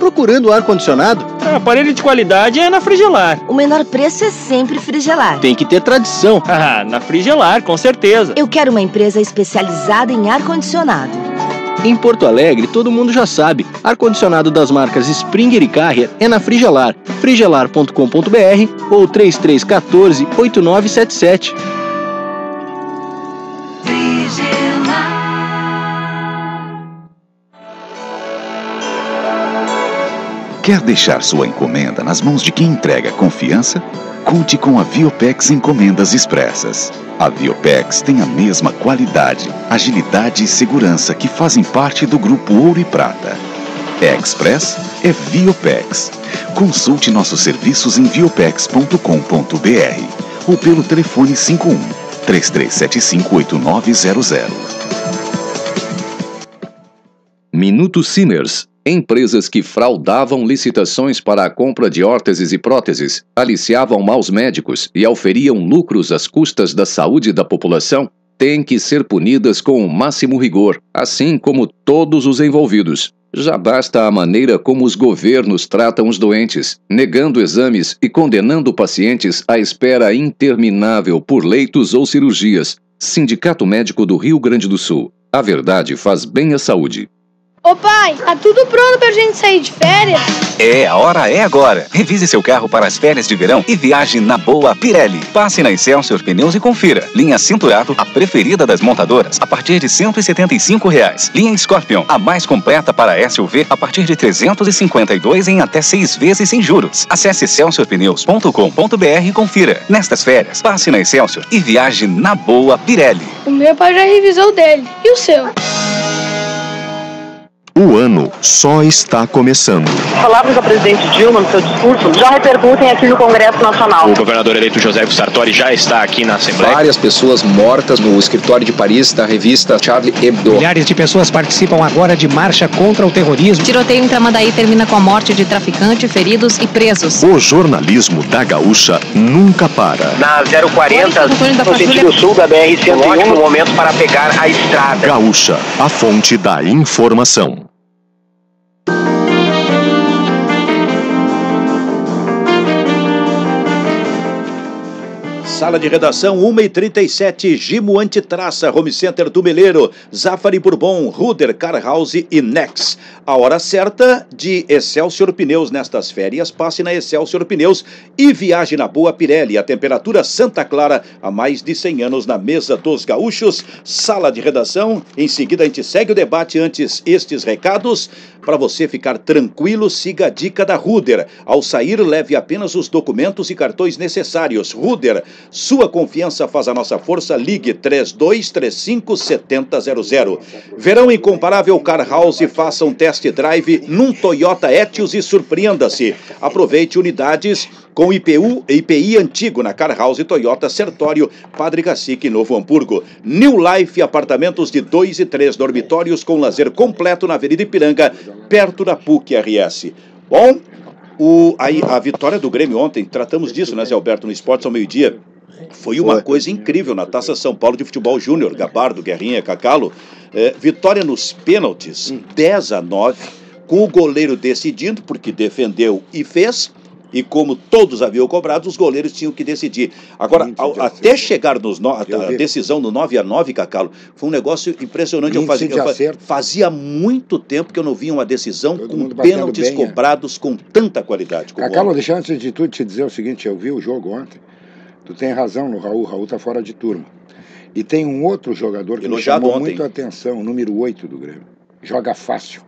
procurando ar-condicionado? Aparelho de qualidade é na Frigelar. O menor preço é sempre Frigelar. Tem que ter tradição. Na Frigelar, com certeza. Eu quero uma empresa especializada em ar-condicionado. Em Porto Alegre, todo mundo já sabe. Ar-condicionado das marcas Springer e Carrier é na Frigelar. frigelar.com.br ou 3314-8977. Quer deixar sua encomenda nas mãos de quem entrega confiança? Conte com a Viopex Encomendas Expressas. A Viopex tem a mesma qualidade, agilidade e segurança que fazem parte do Grupo Ouro e Prata. É Express? É Viopex. Consulte nossos serviços em viopex.com.br ou pelo telefone 51 33758900. Minuto Simmers. Empresas que fraudavam licitações para a compra de órteses e próteses, aliciavam maus médicos e auferiam lucros às custas da saúde da população, têm que ser punidas com o máximo rigor, assim como todos os envolvidos. Já basta a maneira como os governos tratam os doentes, negando exames e condenando pacientes à espera interminável por leitos ou cirurgias. Sindicato Médico do Rio Grande do Sul. A verdade faz bem à saúde. Ô pai, tá tudo pronto pra gente sair de férias? A hora é agora. Revise seu carro para as férias de verão e viaje na boa Pirelli. Passe na Excelsior Pneus e confira. Linha Cinturato, a preferida das montadoras, a partir de R$ 175. Linha Scorpion, a mais completa para SUV, a partir de R$ 352 em até 6 vezes sem juros. Acesse excelsiorpneus.com.br e confira. Nestas férias, passe na Excelsior e viaje na boa Pirelli. O meu pai já revisou o dele. E o seu? O ano só está começando. Palavras da presidente Dilma no seu discurso já repercutem aqui no Congresso Nacional. O governador eleito José Sartori já está aqui na Assembleia. Várias pessoas mortas no escritório de Paris da revista Charlie Hebdo. Milhares de pessoas participam agora de marcha contra o terrorismo. Tiroteio em Tramandaí termina com a morte de traficante, feridos e presos. O jornalismo da Gaúcha nunca para. Na 040, no sentido sul da BR-101, um ótimo momento para pegar a estrada. Gaúcha, a fonte da informação. Sala de redação 1h37, Gimo Antitraça, Home Center do Meleiro, Zafari Bourbon, Ruder, Car House e Nex. A hora certa de Excelsior Pneus nestas férias, passe na Excelsior Pneus e viaje na boa Pirelli. A temperatura Santa Clara, há mais de 100 anos na mesa dos gaúchos. Sala de redação, em seguida a gente segue o debate. Antes estes recados, para você ficar tranquilo, siga a dica da Ruder. Ao sair, leve apenas os documentos e cartões necessários. Ruder, sua confiança faz a nossa força. Ligue 3235-7000. Verão incomparável Car House, faça um test drive num Toyota Etios e surpreenda-se. Aproveite unidades com IPI antigo na Car House Toyota Sertório, Padre Cacique, Novo Hamburgo. New Life, apartamentos de 2 e 3 dormitórios com lazer completo na Avenida Ipiranga, perto da PUC-RS. Bom, a vitória do Grêmio ontem, tratamos disso, né, Zé Alberto, no Esportes ao meio-dia. Foi uma coisa incrível na Taça São Paulo de Futebol Júnior, Gabardo, Guerrinha, Cacalo. Vitória nos pênaltis, 10-9, com o goleiro decidindo, porque defendeu e fez. E como todos haviam cobrado, os goleiros tinham que decidir. Agora, até chegar a decisão no 9-9, Cacalo, foi um negócio impressionante. Fazia muito tempo que eu não via uma decisão com pênaltis cobrados com tanta qualidade. Cacalo, deixa antes de tudo te dizer o seguinte, eu vi o jogo ontem. Tu tem razão no Raul. Raul tá fora de turma. E tem um outro jogador que me chamou muito a atenção, o número 8 do Grêmio. Joga fácil.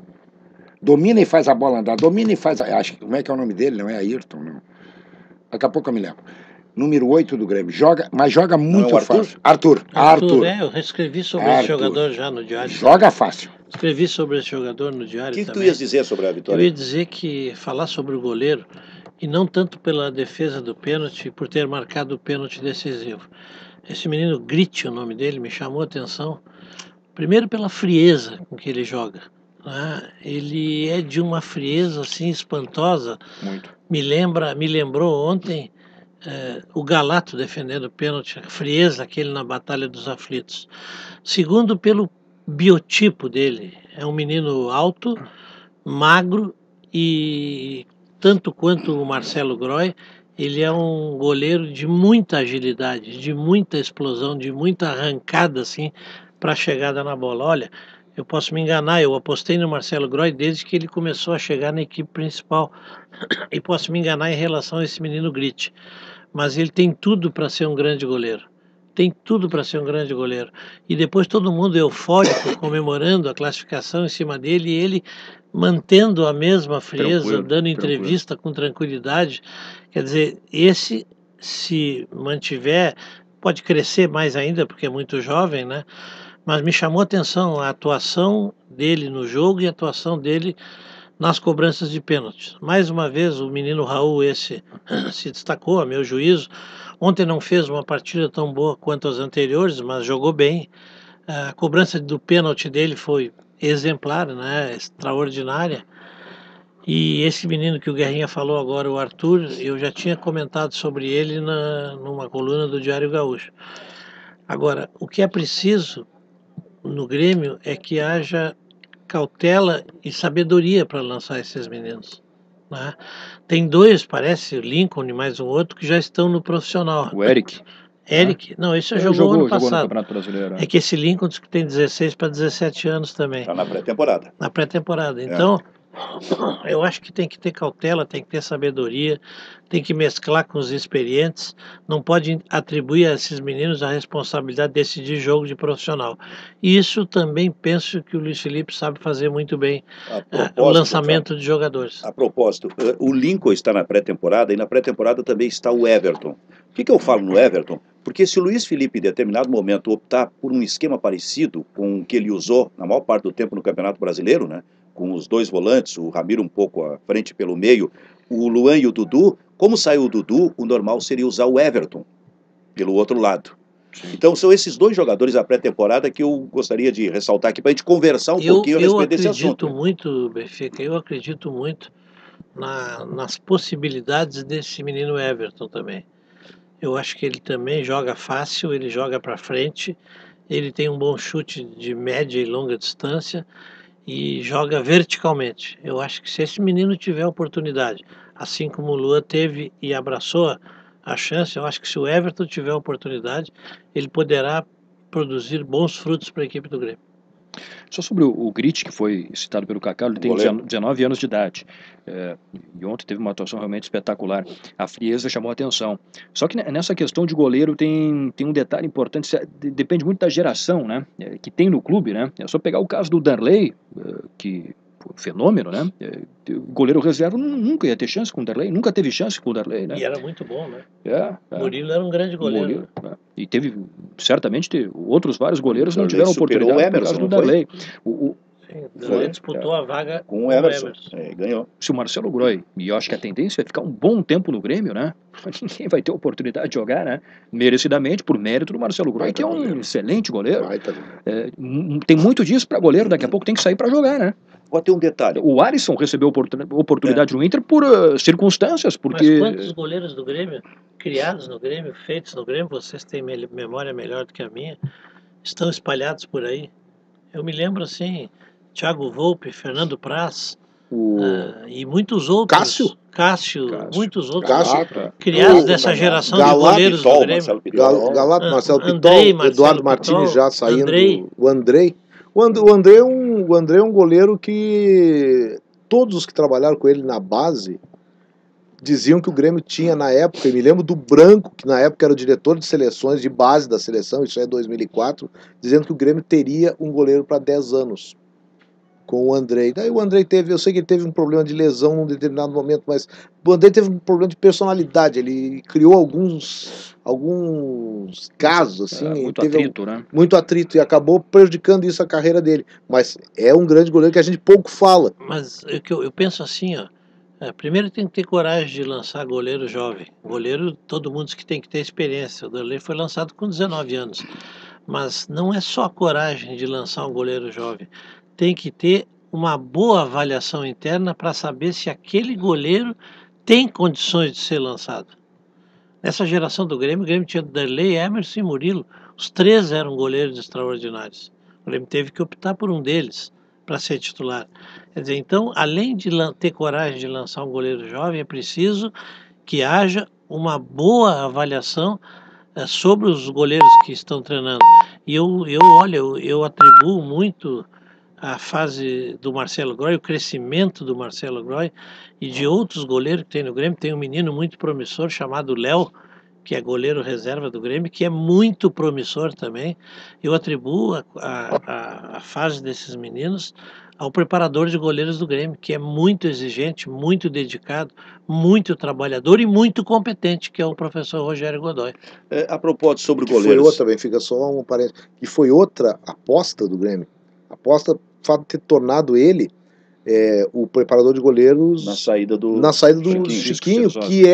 Domina e faz a bola andar. Domina e faz... como é que é o nome dele? Não é Ayrton, não. Daqui a pouco eu me lembro. Número 8 do Grêmio. Mas joga muito fácil. Arthur. Eu escrevi sobre esse jogador já no diário. Joga fácil. Escrevi sobre esse jogador no diário também. O que tu ias dizer sobre a vitória? Eu ia dizer que falar sobre o goleiro, e não tanto pela defesa do pênalti, por ter marcado o pênalti decisivo. Esse menino Grit, o nome dele, me chamou a atenção, primeiro pela frieza com que ele joga. Ele é de uma frieza assim espantosa. Muito. Me lembrou ontem o Galato defendendo o pênalti, a frieza aquele na Batalha dos Aflitos. Segundo, pelo biotipo dele. É um menino alto, magro e tanto quanto o Marcelo Groy, ele é um goleiro de muita agilidade, de muita explosão, de muita arrancada assim para a chegada na bola. Olha, eu posso me enganar, eu apostei no Marcelo Groy desde que ele começou a chegar na equipe principal e posso me enganar em relação a esse menino Grit, mas ele tem tudo para ser um grande goleiro. Tem tudo para ser um grande goleiro. E depois todo mundo eufórico, comemorando a classificação em cima dele, e ele mantendo a mesma frieza, dando entrevista com tranquilidade. Quer dizer, esse, se mantiver, pode crescer mais ainda, porque é muito jovem, né? Mas me chamou a atenção a atuação dele no jogo e a atuação dele nas cobranças de pênaltis. Mais uma vez, o menino Raul esse se destacou, a meu juízo. Ontem não fez uma partida tão boa quanto as anteriores, mas jogou bem. A cobrança do pênalti dele foi exemplar, né? Extraordinária. E esse menino que o Guerrinha falou agora, o Arthur, eu já tinha comentado sobre ele numa coluna do Diário Gaúcho. Agora, o que é preciso no Grêmio é que haja cautela e sabedoria para lançar esses meninos, né? Tem dois, parece, o Lincoln e mais um outro, que já estão no profissional. O Eric. Não, esse já jogou ano passado. Jogou no Campeonato Brasileiro. É que esse Lincoln diz que tem 16 para 17 anos também. Está na pré-temporada. Na pré-temporada. Então, eu acho que tem que ter cautela, tem que ter sabedoria, tem que mesclar com os experientes, não pode atribuir a esses meninos a responsabilidade de decidir jogo de profissional. E isso também penso que o Luiz Felipe sabe fazer muito bem, o lançamento de jogadores. A propósito, o Lincoln está na pré-temporada e na pré-temporada também está o Everton. O que eu falo no Everton? Porque se o Luiz Felipe, em determinado momento, optar por um esquema parecido com o que ele usou na maior parte do tempo no Campeonato Brasileiro, né, com os dois volantes, o Ramiro um pouco à frente pelo meio, o Luan e o Dudu, como saiu o Dudu, o normal seria usar o Everton pelo outro lado. Então são esses dois jogadores da pré-temporada que eu gostaria de ressaltar aqui para a gente conversar um pouquinho a respeito desse assunto. Eu acredito muito nas possibilidades desse menino Everton também. Eu acho que ele também joga fácil, ele joga para frente, ele tem um bom chute de média e longa distância e joga verticalmente. Eu acho que se esse menino tiver oportunidade, assim como o Luan teve e abraçou a chance, eu acho que se o Everton tiver oportunidade, ele poderá produzir bons frutos para a equipe do Grêmio. Só sobre o Grit, que foi citado pelo Cacau, ele tem 19 anos de idade. E ontem teve uma atuação realmente espetacular. A frieza chamou a atenção. Só que nessa questão de goleiro tem um detalhe importante, depende muito da geração, né, que tem no clube, né? É só pegar o caso do Darley, que fenômeno, né? O goleiro reserva nunca ia ter chance com o Darley, nunca teve chance com o Darley, né? E era muito bom, né? Murilo era um grande goleiro. E certamente outros vários goleiros não tiveram oportunidade por causa do Darley. O Darley disputou a vaga com o Emerson. Ganhou. Se o Marcelo Groy, e eu acho que a tendência é ficar um bom tempo no Grêmio, né? Ninguém vai ter oportunidade de jogar, né? Merecidamente, por mérito do Marcelo Groy, que é um excelente goleiro. Tem muito disso para goleiro, daqui a pouco tem que sair para jogar, né? Pode ter um detalhe. O Alisson recebeu oportunidade no Inter por circunstâncias, porque... Mas quantos goleiros do Grêmio, criados no Grêmio, feitos no Grêmio, vocês têm memória melhor do que a minha, estão espalhados por aí? Eu me lembro, assim, Thiago Volpe, Fernando Praz, e muitos outros. Cássio, muitos outros criados dessa geração de goleiros do Grêmio. Galato, Marcelo Pitol, Eduardo Martins já saindo. O Andrei. O André é um goleiro que todos os que trabalharam com ele na base diziam que o Grêmio tinha na época. Eu me lembro do Branco, que na época era o diretor de seleções de base da seleção, isso é 2004, dizendo que o Grêmio teria um goleiro para 10 anos com o Andrei. Daí o Andrei eu sei que ele teve um problema de lesão num determinado momento, mas o Andrei teve um problema de personalidade, ele criou alguns casos, assim, muito atrito, e acabou prejudicando isso a carreira dele, mas é um grande goleiro que a gente pouco fala. Mas eu penso assim, primeiro tem que ter coragem de lançar goleiro jovem. Goleiro, todo mundo diz que tem que ter experiência. O Darley foi lançado com 19 anos, mas não é só coragem de lançar um goleiro jovem, tem que ter uma boa avaliação interna para saber se aquele goleiro tem condições de ser lançado. Nessa geração do Grêmio, o Grêmio tinha Darley, Emerson e Murilo. Os três eram goleiros extraordinários. O Grêmio teve que optar por um deles, para ser titular. Quer dizer, então, além de ter coragem de lançar um goleiro jovem, é preciso que haja uma boa avaliação sobre os goleiros que estão treinando. E eu atribuo muito a fase do Marcelo Groy, o crescimento do Marcelo Groy e de outros goleiros que tem no Grêmio. Tem um menino muito promissor chamado Léo, que é goleiro reserva do Grêmio, que é muito promissor também. Eu atribuo a fase desses meninos ao preparador de goleiros do Grêmio, que é muito exigente, muito dedicado, muito trabalhador e muito competente, que é o professor Rogério Godoy. A propósito sobre que goleiros... Foi outra, Benfica, só um parênteses, que foi outra aposta do Grêmio. Aposta, o fato de ter tornado ele o preparador de goleiros na saída do Chiquinho, que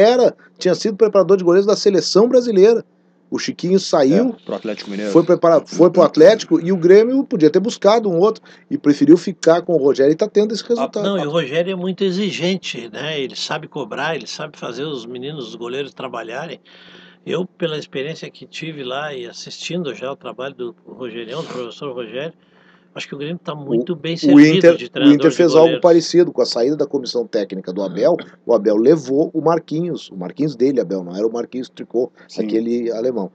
tinha sido preparador de goleiros da seleção brasileira. O Chiquinho saiu, pro Atlético Mineiro. Foi pro Atlético e o Grêmio podia ter buscado um outro e preferiu ficar com o Rogério e está tendo esse resultado. Não, e o Rogério é muito exigente, né? Ele sabe cobrar, ele sabe fazer os meninos, os goleiros trabalharem. Eu, pela experiência que tive lá e assistindo já o trabalho do Rogerião, do professor Rogério, acho que o Grêmio está muito bem servido de treinador. O Inter fez algo parecido com a saída da comissão técnica do Abel. O Abel levou o Marquinhos dele, Abel, não era o Marquinhos Tricot, aquele alemão.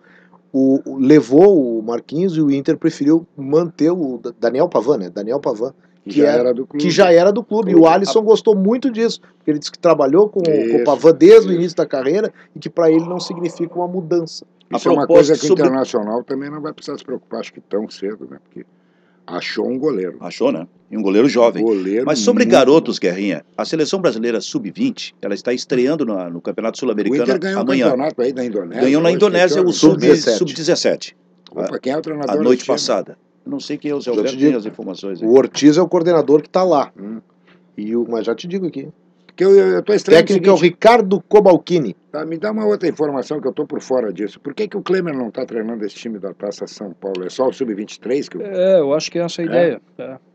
Levou o Marquinhos e o Inter preferiu manter o Daniel Pavan, né? Daniel Pavan, que já era do clube. E o Alisson gostou muito disso, porque ele disse que trabalhou com o Pavan desde o início da carreira e que para ele não significa uma mudança. Isso é uma coisa que o Internacional também não vai precisar se preocupar, acho que tão cedo, né? Porque achou um goleiro. Achou, né? E um goleiro jovem. Mas sobre garotos, Guerrinha, a seleção brasileira sub-20, ela está estreando no Campeonato Sul-Americano amanhã. O Inter ganhou um campeonato aí da Indonésia. Ganhou na Indonésia o sub-17. Opa, quem é o treinador? A noite passada. Eu não sei quem é o Zé Alberto, tem as informações aí. O Ortiz é o coordenador que está lá. Mas já te digo aqui. Que eu tô estranho. O técnico é o Ricardo Cobalcini. Tá, me dá uma outra informação que eu tô por fora disso. Por que o Klemer não tá treinando esse time da Taça São Paulo? É só o Sub-23? Eu acho que é essa a ideia.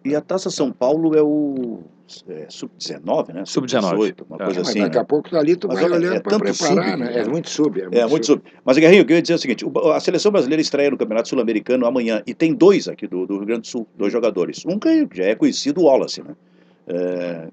E a Taça São Paulo é o Sub-19, né? Sub-19. Uma coisa assim. Mas daqui a pouco ali tu vai olhando para preparar, né? É muito sub. É muito sub. Mas, Guerrinho, o que eu ia dizer é o seguinte, a seleção brasileira estreia no Campeonato Sul-Americano amanhã, e tem dois aqui do Rio Grande do Sul, dois jogadores. Um que já é conhecido, o Wallace, né?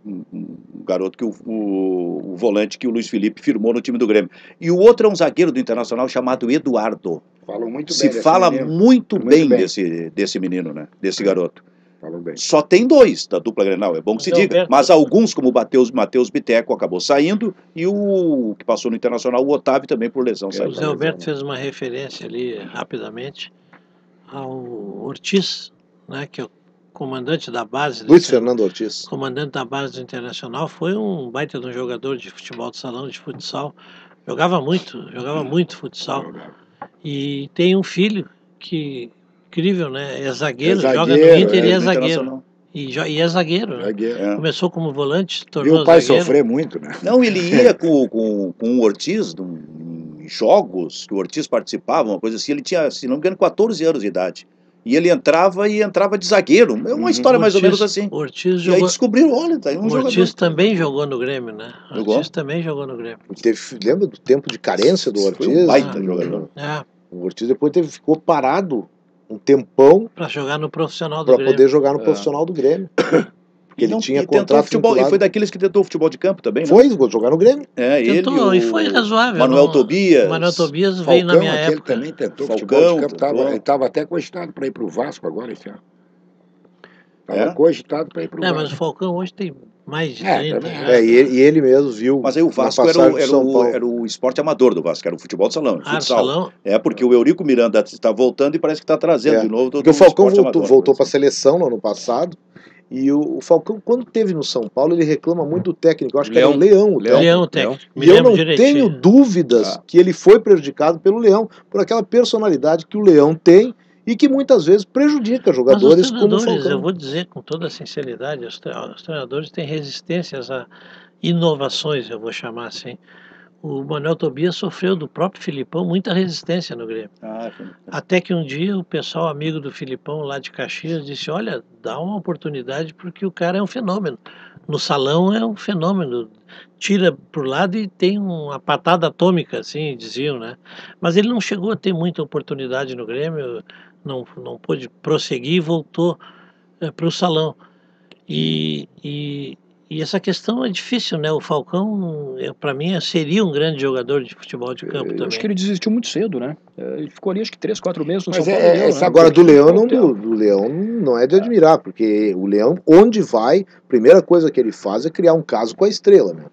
Um garoto que o volante que o Luiz Felipe firmou no time do Grêmio. E o outro é um zagueiro do Internacional chamado Eduardo. Falam muito bem. Se fala muito bem desse menino, né? Desse garoto. Falam bem. Só tem dois da dupla Grenal, é bom que se diga. Mas alguns, como o Matheus Biteco, acabou saindo, e o que passou no Internacional, o Otávio, também por lesão. O Zé Alberto fez uma referência ali, rapidamente, ao Ortiz, né, que é o comandante da base. Luiz Fernando Ortiz. Comandante da base do Internacional, foi um baita de um jogador de futebol de salão, de futsal. Jogava muito futsal. E tem um filho que, incrível, né? É zagueiro, joga no Inter e é zagueiro. E é zagueiro, né? Começou como volante, tornou zagueiro. E o pai zagueiro. Sofrer muito, né? Não, ele ia com o Ortiz em jogos que o Ortiz participava, uma coisa assim. Ele tinha, se não me engano, 14 anos de idade. E ele entrava de zagueiro. É uma história mais ou menos assim. Ortiz jogou... E aí descobriram, olha, tá aí um jogador. Ortiz também jogou no Grêmio, né? Ortiz também jogou no Grêmio. Lembra do tempo de carência do Ortiz? Foi um baita jogador. O Ortiz depois ficou parado um tempão para jogar no profissional do Grêmio. Para poder jogar no profissional do Grêmio. Porque ele tinha contrato futebol, e foi daqueles que tentou futebol de campo também, né? Foi, jogar no Grêmio. Tentou, e foi razoável. Manuel Tobias. Manuel Tobias veio na minha época. Ele também tentou futebol de campo. Ele estava até cogitado para ir para o Vasco agora esse ano. Estava cogitado para ir para o Vasco. Mas o Falcão hoje tem mais de 30. E ele mesmo viu. Mas aí o Vasco era o esporte amador do Vasco, era o futebol de salão, futsal. Salão? Porque o Eurico Miranda está voltando e parece que está trazendo de novo. Porque o Falcão voltou para a seleção no ano passado. E o Falcão, quando teve no São Paulo, ele reclama muito do técnico. Eu acho que era o Leão. Leão técnico. E eu não tenho dúvidas que ele foi prejudicado pelo Leão, por aquela personalidade que o Leão tem e que muitas vezes prejudica jogadores como o Falcão. Eu vou dizer com toda sinceridade, os treinadores têm resistências a inovações, eu vou chamar assim. O Manuel Tobias sofreu do próprio Filipão muita resistência no Grêmio. Até que um dia o pessoal amigo do Filipão lá de Caxias disse, olha, dá uma oportunidade porque o cara é um fenômeno. No salão é um fenômeno. Tira pro lado e tem uma patada atômica, assim, diziam, né? Mas ele não chegou a ter muita oportunidade no Grêmio, não pôde prosseguir e voltou para o salão. E essa questão é difícil, né? O Falcão, para mim, seria um grande jogador de futebol de campo também. Acho que ele desistiu muito cedo, né? Ele ficou ali, acho que 3, 4 meses no Mas São Paulo. Né? Agora, do Leão não é de admirar, porque o Leão, onde vai, a primeira coisa que ele faz é criar um caso com a Estrela, né?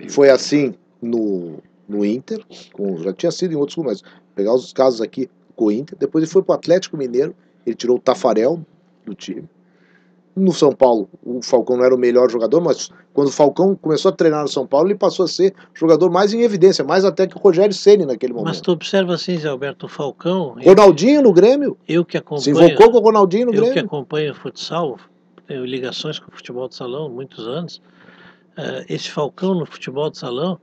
Foi assim no Inter, já tinha sido em outros clubes, mas pegar os casos aqui com o Inter, depois ele foi pro Atlético Mineiro, ele tirou o Tafarel do time. No São Paulo, o Falcão não era o melhor jogador, mas quando o Falcão começou a treinar no São Paulo, ele passou a ser jogador mais em evidência, mais até que o Rogério Ceni naquele momento. Mas tu observa assim, Zé Alberto, o Falcão... Ronaldinho no Grêmio. Eu que acompanho... Se invocou com o Ronaldinho no Grêmio. Eu que acompanho o futsal, tenho ligações com o futebol de salão há muitos anos. Esse Falcão no futebol de salão,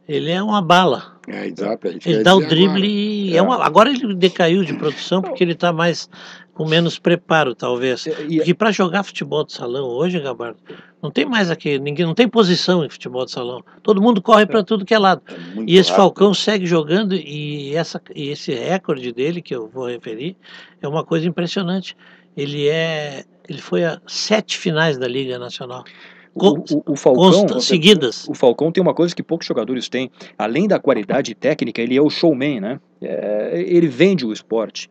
ele é uma bala. Exato. Ele dá o drible agora. Agora ele decaiu de produção porque ele está mais com menos preparo, talvez. Porque para jogar futebol de salão hoje, Gabardo, não tem mais ninguém não tem posição em futebol de salão. Todo mundo corre para tudo que é lado. E esse Falcão segue jogando e esse recorde dele que eu vou referir é uma coisa impressionante. Ele foi a 7 finais da Liga Nacional. O Falcão, seguidas. O Falcão tem uma coisa que poucos jogadores têm. Além da qualidade técnica, ele é o showman, né? Ele vende o esporte.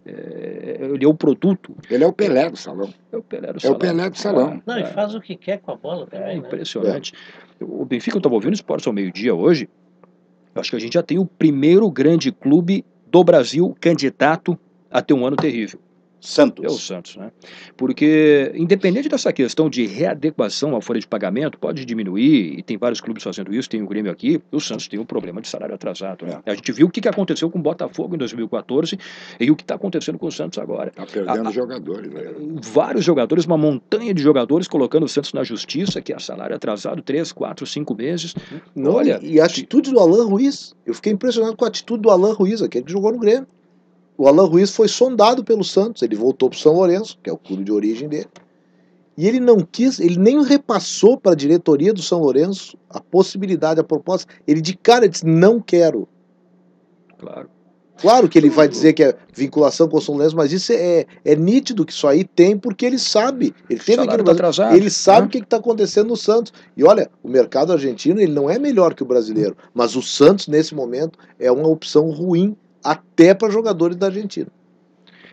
Ele é o produto. Ele é o Pelé do salão. É o Pelé do salão. É o Pelé do salão. Não, e faz o que quer com a bola também. Impressionante. O Benfica, eu estava ouvindo Esportes ao meio-dia hoje. Eu acho que a gente já tem o primeiro grande clube do Brasil candidato a ter um ano terrível. Santos. É o Santos, né? Porque, independente dessa questão de readequação à folha de pagamento, pode diminuir, e tem vários clubes fazendo isso, tem o Grêmio aqui, o Santos tem um problema de salário atrasado, né? A gente viu o que aconteceu com o Botafogo em 2014 e o que está acontecendo com o Santos agora. Está perdendo jogadores. Né? Vários jogadores, uma montanha de jogadores colocando o Santos na justiça, que é salário atrasado 3, 4, 5 meses. Não, olha, e a atitude do Alan Ruiz, eu fiquei impressionado com a atitude do Alan Ruiz, aquele que jogou no Grêmio. O Alan Ruiz foi sondado pelo Santos, ele voltou para o São Lourenço, que é o clube de origem dele, e ele não quis, ele nem repassou para a diretoria do São Lourenço a possibilidade, a proposta, ele de cara disse, não quero. Claro que ele vai dizer que é vinculação com o São Lourenço, mas isso é nítido que isso aí tem, porque ele sabe, ele teve aqui no Brasil, atrasado, ele sabe o que está acontecendo no Santos. E olha, o mercado argentino ele não é melhor que o brasileiro, mas o Santos nesse momento é uma opção ruim até para jogadores da Argentina.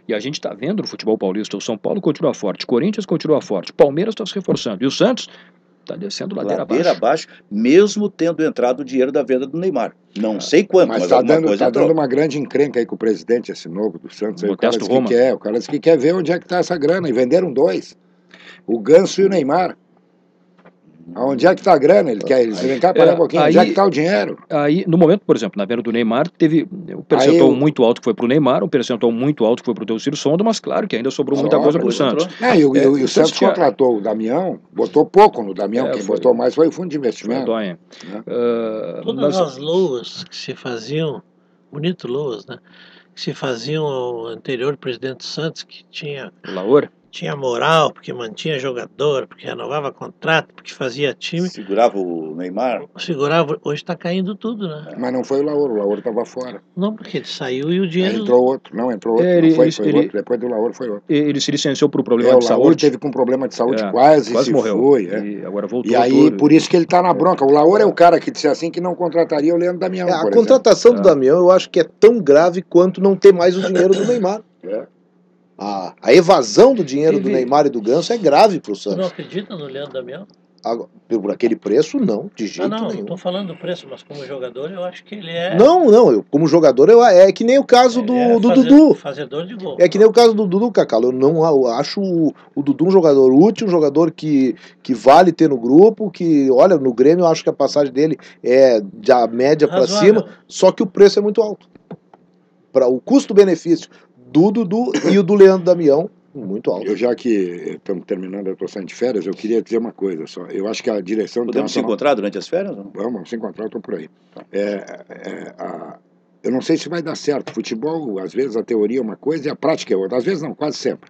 E a gente está vendo no futebol paulista, o São Paulo continua forte, o Corinthians continua forte, o Palmeiras está se reforçando, e o Santos está descendo ladeira abaixo. Mesmo tendo entrado o dinheiro da venda do Neymar. Não sei quanto, mas está dando uma grande encrenca aí com o presidente, esse novo do Santos. Aí, o cara disse que quer ver onde é que está essa grana, e venderam 2. O Ganso e o Neymar. Onde é que está a grana? Eles vêm cá parar um pouquinho. Onde é que está o dinheiro? Aí, no momento, por exemplo, na venda do Neymar, teve um percentual muito alto que foi para o Neymar, um percentual muito alto que foi para o Teocílio Sonda, mas claro que ainda sobrou muita coisa para o Santos. E o Santos contratou o Damião, botou pouco no Damião, quem botou mais foi o fundo de investimento. Todas as loas que se faziam, bonito loas, né? Que se faziam ao anterior presidente Santos, que tinha... Laor? Tinha moral, porque mantinha jogador, porque renovava contrato, porque fazia time. Segurava o Neymar? Segurava, hoje está caindo tudo, né? Mas não foi o Laor estava fora. Não, porque ele saiu e o dinheiro... Entrou outro, outro. Outro. Depois do Laor foi outro. Ele se licenciou por problema de saúde. O Laor teve com problema de saúde, quase se morreu. Foi. E agora voltou. E aí, por isso que ele está na bronca. O Laor é o cara que disse assim que não contrataria o Leandro Damião, a contratação do Damião eu acho que é tão grave quanto não ter mais o dinheiro do Neymar. A evasão do dinheiro do Neymar e do Ganso é grave para o Santos. Você não acredita no Leandro Damião? Por aquele preço, não, de jeito nenhum. Não estou falando do preço, mas como jogador eu acho que ele é... Como jogador é que nem o caso do Dudu. Fazedor de gol. É que nem o caso do Dudu, Cacau. Eu acho o Dudu um jogador útil, um jogador que vale ter no grupo, que, olha, no Grêmio eu acho que a passagem dele é da média para cima, só que o preço é muito alto. Para o custo-benefício do Dudu e o do Leandro Damião, muito alto. Eu, já que estamos terminando, eu estou saindo de férias, eu queria dizer uma coisa só. Eu acho que a direção... Podemos se encontrar durante as férias? Não? Vamos se encontrar, eu estou por aí. Eu não sei se vai dar certo. Futebol, às vezes, a teoria é uma coisa e a prática é outra. Às vezes não, quase sempre.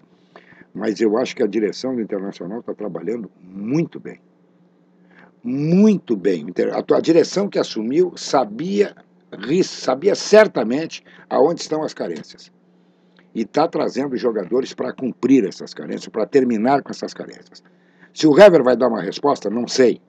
Mas eu acho que a direção do Internacional está trabalhando muito bem. Muito bem. A direção que assumiu sabia certamente aonde estão as carências. e está trazendo jogadores para cumprir essas carências, para terminar com essas carências. Se o Hever vai dar uma resposta, não sei.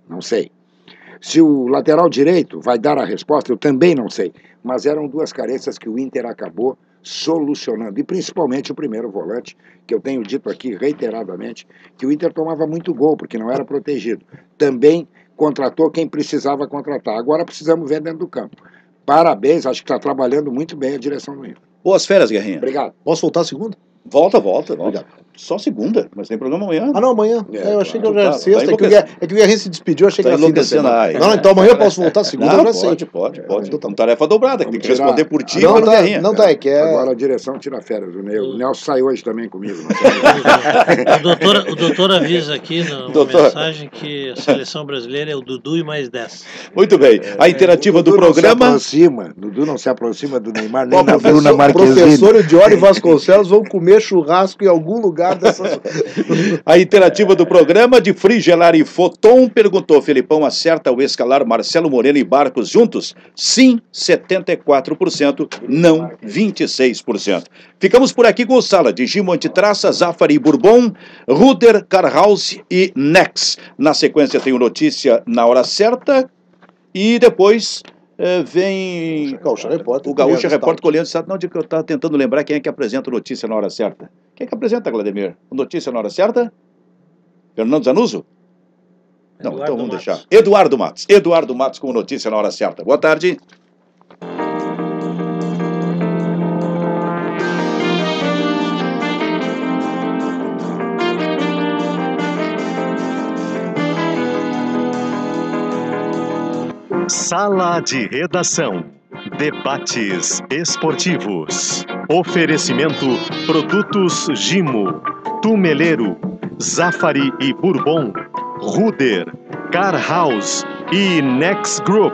Se o lateral direito vai dar a resposta, eu também não sei. Mas eram duas carências que o Inter acabou solucionando, e principalmente o primeiro volante, que eu tenho dito aqui reiteradamente, que o Inter tomava muito gol, porque não era protegido. Também contratou quem precisava contratar. Agora precisamos ver dentro do campo. Parabéns, acho que está trabalhando muito bem a direção do Inter. Boas férias, Guerrinha. Obrigado. Posso voltar segunda? Volta. Obrigado. Só segunda, mas tem programa amanhã. Ah, não, amanhã. Eu achei que eu já era Tá, sexta. tá É que o Guerrinho se despediu, achei que era fim da semana. enlouquecendo. Não, então amanhã eu posso voltar segunda, eu já sei. Pode. Com tarefa dobrada, que tem que responder por ti e Não, pelo tá, Guerrinha. não tá, é que é... Agora a direção tira férias. O Nelson sai hoje também comigo. O doutor avisa aqui numa mensagem que a seleção brasileira é o Dudu e mais 10. Muito bem. A interativa do programa... Dudu não se aproxima do Neymar, Ó, nem na Bruna Marquezine. O professor e o Diori Vasconcelos vão comer churrasco em algum lugar dessas... A interativa do programa de Frigelar e Foton perguntou: Felipão, acerta ao escalar Marcelo Moreno e Barcos juntos? Sim, 74%, não 26%. Ficamos por aqui com o Sala de Gimo Antitraça, Zafari e Bourbon, Ruder, Carhaus e Nex. Na sequência tem o Notícia na Hora Certa e depois... vem o Gaúcho Repórter com o Leandro Sato. Não, eu estava tentando lembrar quem é que apresenta o Notícia na Hora Certa. Quem é que apresenta, Vladimir? O Notícia na Hora Certa? Fernando Zanuso? Não, Eduardo então vamos Matos. deixar. Eduardo Matos com o Notícia na Hora Certa. Boa tarde. Sala de Redação. Debates esportivos. Oferecimento Produtos Gimo, Tumeleiro, Zafari e Bourbon, Ruder, Carhaus e Next Group.